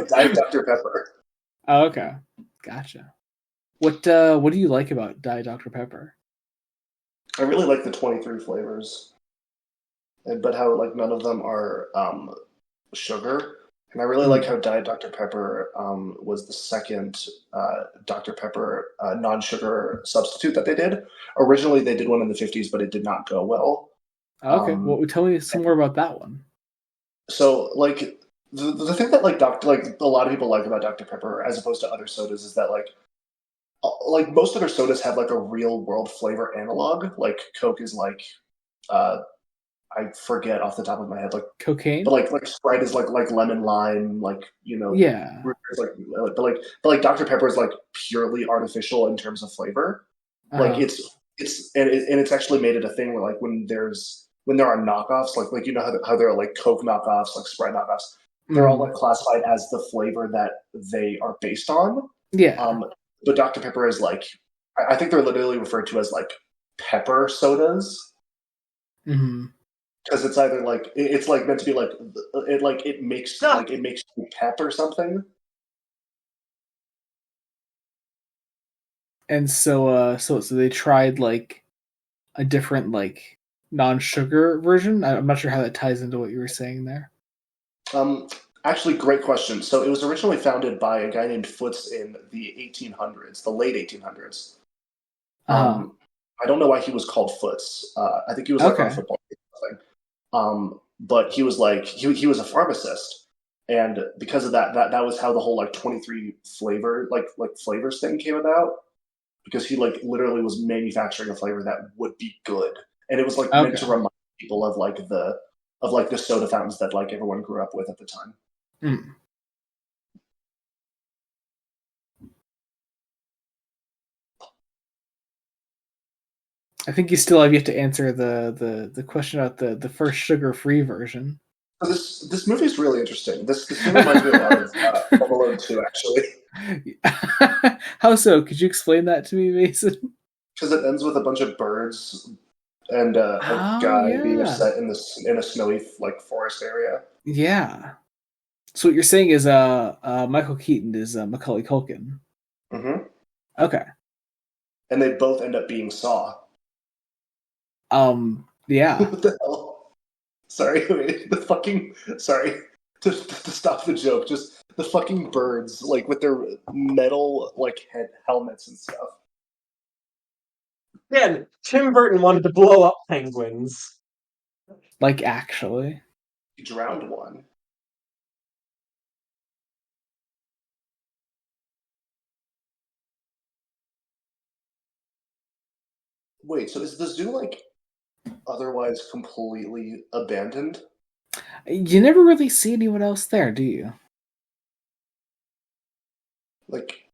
Diet Dr. Pepper. Oh, okay, gotcha. What do you like about Diet Dr. Pepper? I really like the 23 flavors, but how none of them are sugar. And I really like how Diet Dr. Pepper was the second Dr. Pepper non-sugar substitute that they did. Originally, they did one in the 50s, but it did not go well. Okay, well, tell me some more about that one. So, the thing that a lot of people like about Dr. Pepper, as opposed to other sodas, is that like most of their sodas have like a real world flavor analog. Like Coke is like, I forget off the top of my head, like cocaine, but like Sprite is like lemon lime, like yeah, but Dr. Pepper is like purely artificial in terms of flavor. Like it's it's actually made it a thing where like when there are knockoffs, like how there are like Coke knockoffs, like Sprite knockoffs, they're all like classified as the flavor that they are based on. Yeah. But Dr. Pepper is like, I think they're literally referred to as like pepper sodas. Mm-hmm. Because it's either like it's like meant to be like it makes you pep or something. And so they tried like a different like non-sugar version. I'm not sure how that ties into what you were saying there. Actually, great question. So it was originally founded by a guy named Foots in the 1800s, the late 1800s. I don't know why he was called Foots. I think he was like on a football team or something. But he was like he was a pharmacist, and because of that was how the whole like 23 flavor like flavors thing came about. Because he like literally was manufacturing a flavor that would be good, and it was like meant to remind people of like the soda fountains that like everyone grew up with at the time. Mm. I think you still have yet to answer the question about the first sugar-free version. So this movie is really interesting. This movie reminds me a lot of Home Alone 2, actually. How so? Could you explain that to me, Mason? Because it ends with a bunch of birds and a guy being upset in a snowy like forest area. Yeah. So what you're saying is Michael Keaton is Macaulay Culkin. Mm-hmm. Okay. And they both end up being Saw. Yeah. What the hell? Sorry, wait, sorry to stop the joke. Just the fucking birds, like with their metal like helmets and stuff. Again, Tim Burton wanted to blow up penguins. Like actually, he drowned one. Wait, so is the zoo like otherwise completely abandoned? You never really see anyone else there, do you? Like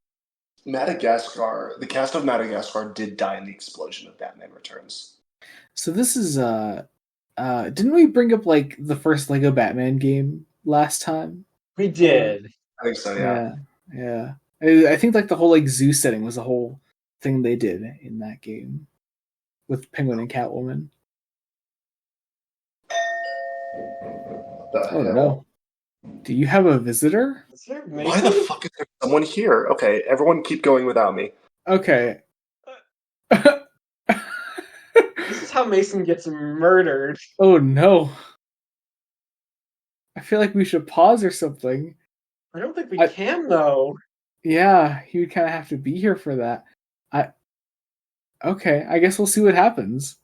Madagascar, the cast of Madagascar did die in the explosion of Batman Returns. So this is didn't we bring up like the first Lego Batman game last time? We did. I think so, yeah. Yeah. I think like the whole like zoo setting was the whole thing they did in that game with Penguin and Catwoman. Oh no. Do you have a visitor? Why the fuck is there someone here? Okay, everyone keep going without me. Okay. This is how Mason gets murdered. Oh no. I feel like we should pause or something. I don't think we can though. Yeah, he would kind of have to be here for that. Okay, I guess we'll see what happens.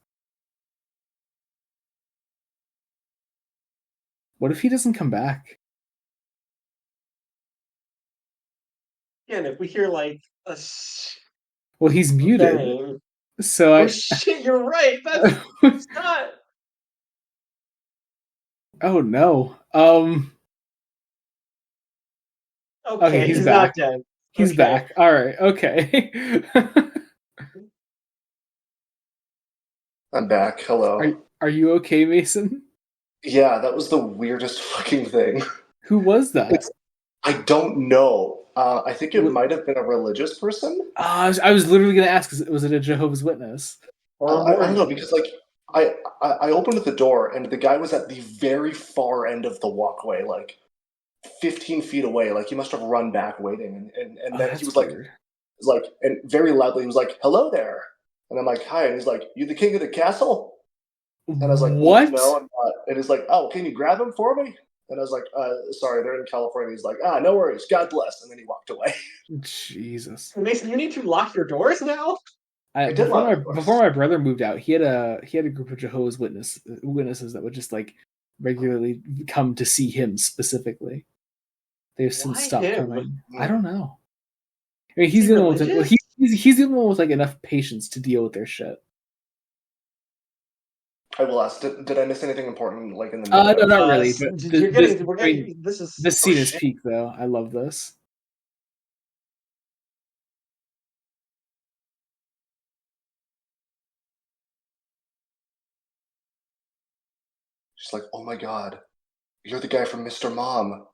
What if he doesn't come back? Again, if we hear like a well, he's muted. bang. So shit, you're right. That's not. Oh no. Okay, he's back. Not dead. He's back. All right. Okay. I'm back. Hello. Are you okay, Mason? Yeah, that was the weirdest fucking thing. Who was that? I don't know. I think it might have been a religious person. I was literally going to ask, was it a Jehovah's Witness? I don't know, because like I opened the door and the guy was at the very far end of the walkway, like 15 feet away. Like he must have run back waiting, and then he was weird. And very loudly he was like, "Hello there," and I'm like, "Hi," and he's like, "You the king of the castle?" And I was like, "What?" No, I'm not. And he's like, "Oh, can you grab him for me?" And I was like, "Sorry, they're in California." He's like, "No worries, God bless," and then he walked away. Jesus, Mason, you need to lock your doors now. Before my brother moved out, he had a group of Jehovah's Witnesses that would just like regularly come to see him specifically. They've since stopped coming. I don't know. I mean, he's the he's the one with like enough patience to deal with their shit. I will ask. Did I miss anything important, like in the? No, not really. But this scene is peak, though. I love this. She's like, "Oh my god, you're the guy from Mr. Mom."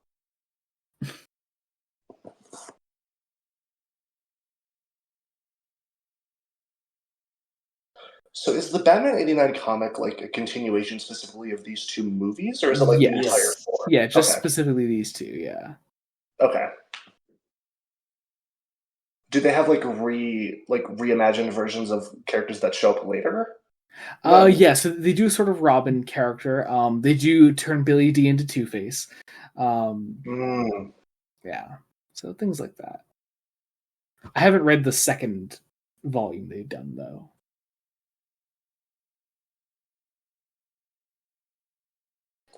So is the Batman '89 comic like a continuation specifically of these two movies, or is it like the entire four? Yeah, just specifically these two. Yeah. Okay. Do they have like reimagined versions of characters that show up later? Yeah, so they do a sort of Robin character. They do turn Billy D into Two-Face. Yeah, so things like that. I haven't read the second volume they've done, though.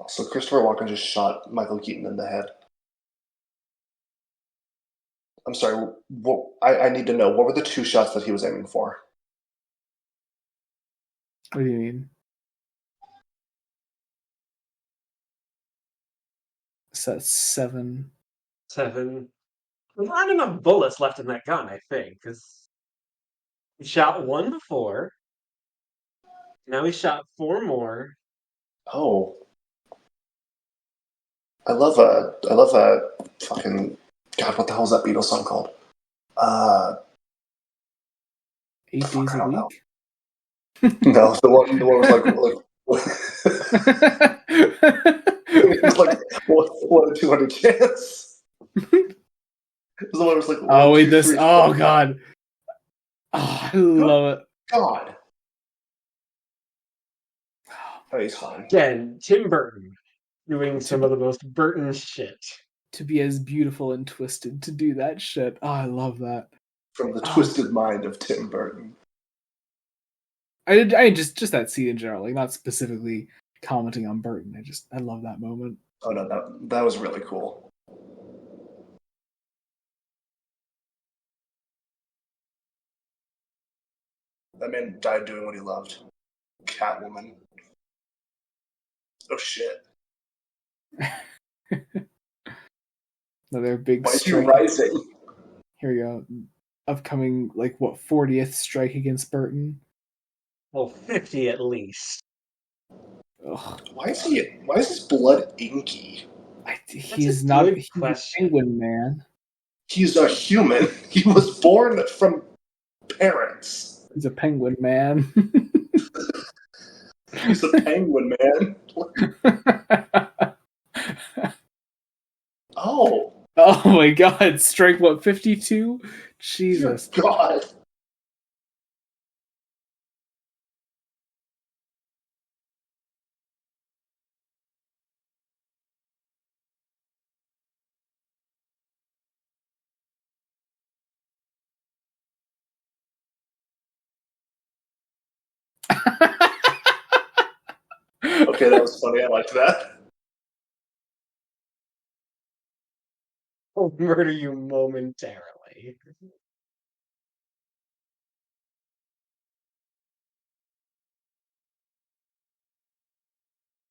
So Christopher Walken just shot Michael Keaton in the head. I'm sorry, I need to know, what were the two shots that he was aiming for? What do you mean? So that's 7. There's not enough bullets left in that gun, I think, because he shot one before. Now he shot 4 more. Oh. I love a fucking God, what the hell is that Beatles song called? 8 Days a Week? No, the one was it was like 1 in 200 chance. It was the one was like, oh wait, this 3, oh god. Oh, I love it. God. Oh, he's fine. Again, Tim Burton doing some of the most Burton shit. To be as beautiful and twisted to do that shit. Oh, I love that. From the twisted mind of Tim Burton. I just that scene in general, like not specifically commenting on Burton. I love that moment. Oh no, that was really cool. That man died doing what he loved. Catwoman. Oh shit. Another big strike. Rising. Here we go. Upcoming, 40th strike against Burton? Well, 50 at least. Ugh. Why is his blood inky? He's not a penguin, man. He's a human. He was born from parents. He's a penguin, man. He's a penguin, man. Oh. Oh my god, strike 52? Jesus. Dear God. Okay, that was funny. I liked that. I'll murder you momentarily.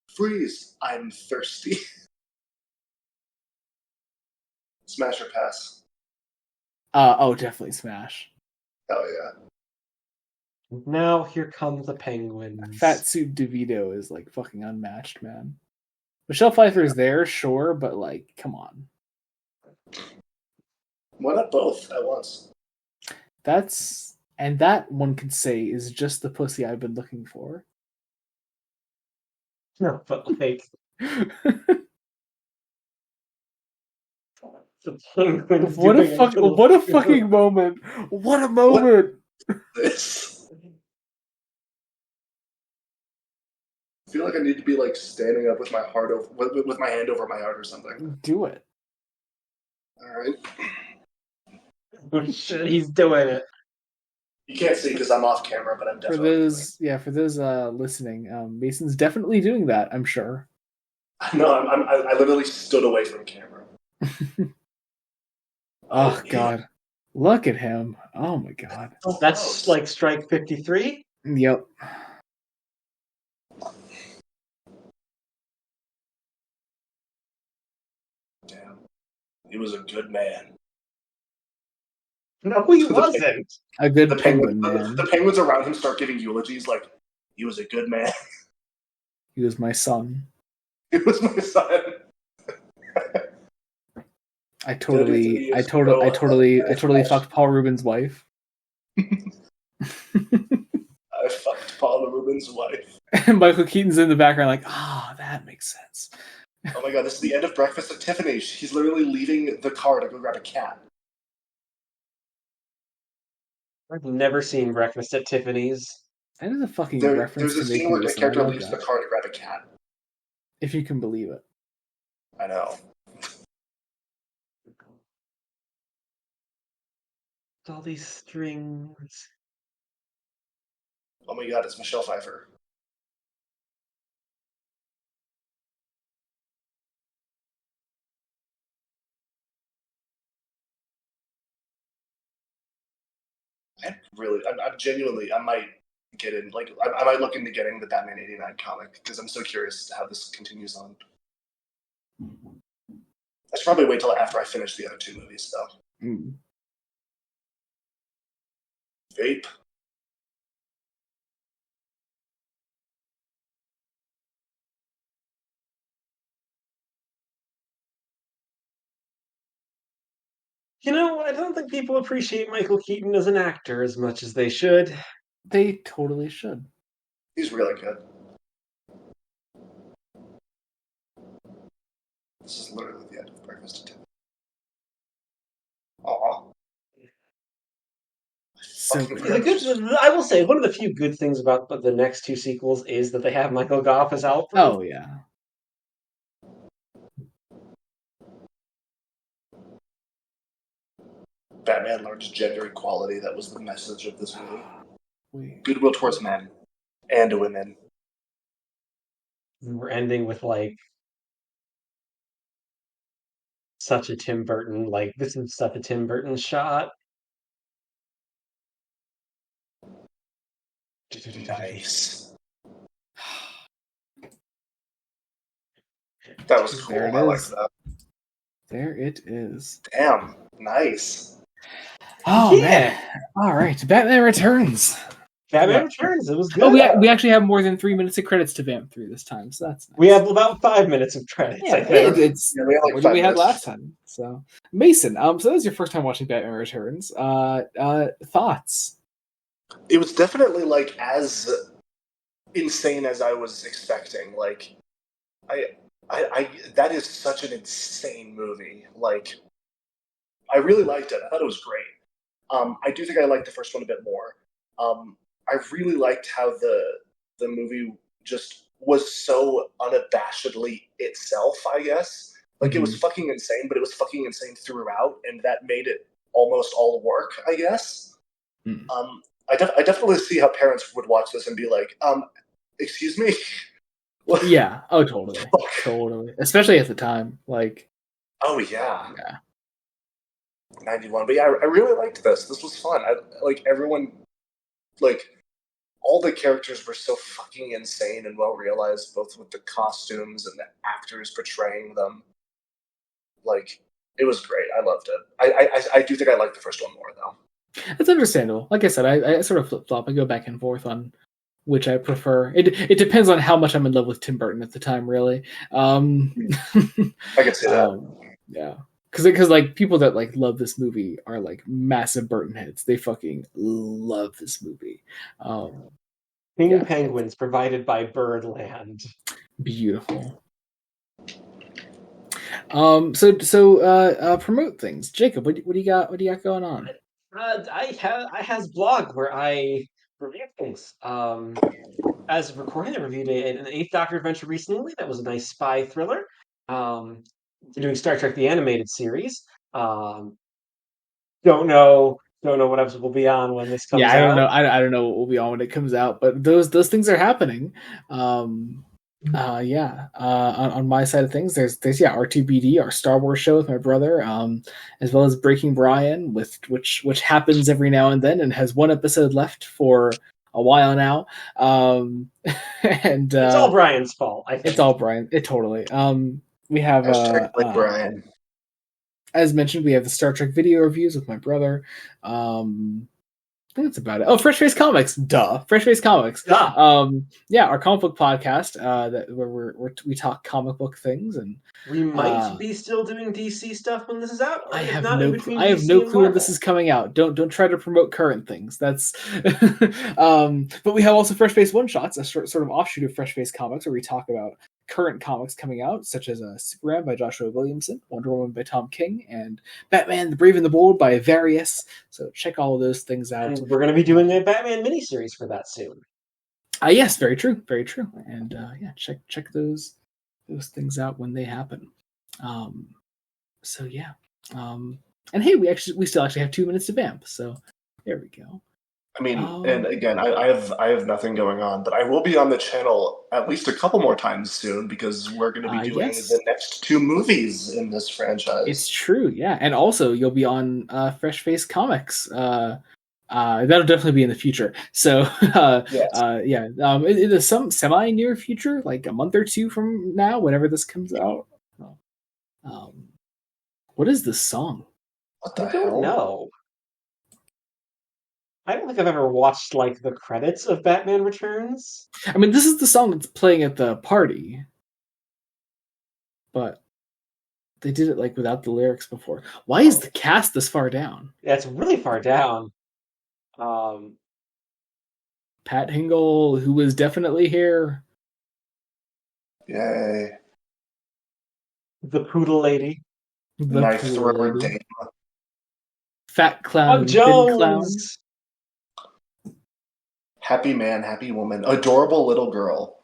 Freeze! I'm thirsty. Smash or pass? Oh, definitely smash. Oh yeah. Now here come the penguins. Fatsuit DeVito is fucking unmatched, man. Michelle Pfeiffer is there, sure, but come on. Why not both at once? That one could say is just the pussy I've been looking for. No, but the penguins. What a fucking moment! What a moment! This. I feel like I need to be standing up with my heart over, with my hand over my heart or something. Do it. All right. Oh shit, he's doing it. You can't see because I'm off camera, but I'm definitely. For those listening, Mason's definitely doing that. I'm sure. No, I literally stood away from camera. Oh god, Look at him. Oh my god. That's like strike 53? Yep. Damn. He was a good man. No, he wasn't. A good penguin man. The penguins around him start giving eulogies like, he was a good man. He was my son. He was my son. I totally fucked Paul Rubens' wife. I fucked Paul Rubens' wife. And Michael Keaton's in the background like, that makes sense. Oh my god, this is the end of Breakfast at Tiffany's. He's literally leaving the car to go grab a cat. I've never seen Breakfast at Tiffany's. That is a fucking reference. There's a scene where the character leaves the car to grab a cat. If you can believe it. I know. All these strings. Oh my god, it's Michelle Pfeiffer. I'm genuinely, I might get in, like, I might look into getting the Batman 89 comic, because I'm so curious how this continues on. I should probably wait till after I finish the other two movies, though. Vape. You know, I don't think people appreciate Michael Keaton as an actor as much as they should. They totally should. He's really good. This is literally the end of Breakfast at Tiffany's. Aww. I will say, one of the few good things about the next two sequels is that they have Michael Gough as Alfred. Oh, yeah. Batman learns gender equality. That was the message of this movie. Goodwill towards men and women. We're ending with, like, such a Tim Burton, like, this is such a Tim Burton shot. Nice. That was cool. I like that. There it is. Damn. Nice. Oh, yeah. Man. All right. Batman Returns. Batman Returns. It was good. Oh, we actually have more than 3 minutes of credits to vamp through this time, so that's nice. We have about 5 minutes of credits. Yeah, it's what did we have last time? So, Mason, so that was your first time watching Batman Returns. Thoughts? It was definitely, like, as insane as I was expecting. Like, I that is such an insane movie. Like, I really liked it. I thought it was great. I do think I liked the first one a bit more. I really liked how the movie just was so unabashedly itself, I guess. Like, it was fucking insane, but it was fucking insane throughout, and that made it almost all work, I guess. I definitely see how parents would watch this and be like, excuse me? Yeah. Oh, totally. Totally. Especially at the time. Like. Oh, yeah. 91. But yeah, I really liked this. This was fun. Everyone, like, all the characters were so fucking insane and well realized, both with the costumes and the actors portraying them. Like, it was great. I loved it. I do think I liked the first one more, though. It's understandable. Like I said, I sort of flip-flop. I go back and forth on which I prefer. It depends on how much I'm in love with Tim Burton at the time, really. I can see that. Yeah. Because like people that like love this movie are like massive Burton heads. They fucking love this movie. King Penguins provided by Birdland. Beautiful. So promote things, Jacob. What do you got? What do you got going on? I has blog where I review things. As of recording, I reviewed an Eighth Doctor adventure recently. That was a nice spy thriller. We're doing Star Trek the Animated Series. Don't know what episode will be on when this comes out. Yeah, I don't know. I don't know what will be on when it comes out, but those things are happening. On my side of things, there's R2BD, our Star Wars show with my brother, as well as Breaking Brian, which happens every now and then and has one episode left for a while now. And it's all Brian's fault. I think it's all Brian. It totally. We have Brian. As mentioned, we have the Star Trek video reviews with my brother. I think that's about it. Oh, Fresh Face Comics, duh. Fresh Face Comics, duh. Our comic book podcast where we talk comic book things, and we might be still doing DC stuff when this is out. I have no clue when this is coming out. Don't try to promote current things. That's but we have also Fresh Face One Shots, a sort of offshoot of Fresh Face Comics, where we talk about current comics coming out, such as Superman by Joshua Williamson, Wonder Woman by Tom King, and Batman the Brave and the Bold by Various. So check all of those things out. And we're going to be doing a Batman miniseries for that soon. Yes, very true. And check those things out when they happen. And hey, we still actually have 2 minutes to vamp. So there we go. I mean, and again, I have nothing going on, but I will be on the channel at least a couple more times soon because we're going to be doing the next 2 movies in this franchise. It's true, yeah, and also you'll be on Fresh Face Comics. That'll definitely be in the future. So, in the some semi near future, like a month or 2 from now, whenever this comes out. What is this song? What the hell? I don't know. I don't think I've ever watched like the credits of Batman Returns. I mean, this is the song that's playing at the party, but they did it like without the lyrics before. Why is the cast this far down? Yeah, it's really far down. Pat Hingle, who was definitely here. Yay. The Poodle Lady. Knife Thrower Dame. Fat Clown. Jones. Clown. Happy Man, Happy Woman. Adorable Little Girl.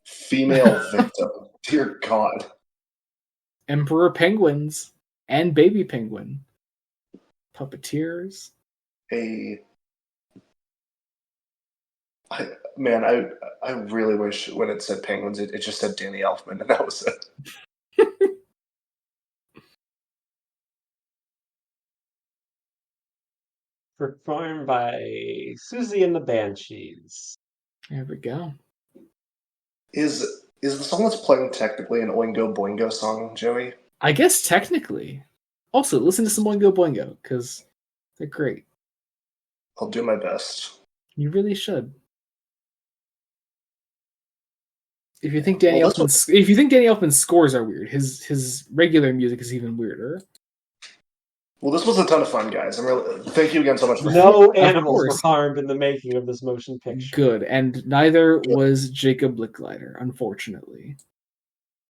Female Victim. Dear God. Emperor Penguins and Baby Penguin. Puppeteers. I really wish when it said Penguins, it just said Danny Elfman, and that was it. Performed by Susie and the Banshees. There we go. Is the song that's playing technically an Oingo Boingo song, Joey? I guess technically. Also, listen to some Oingo Boingo, because they're great. I'll do my best. You really should. If you think Danny Elfman's scores are weird, his regular music is even weirder. Well, this was a ton of fun, guys. Thank you again so much for No animals were harmed in the making of this motion picture. Good, and neither was Jacob Licklider, unfortunately.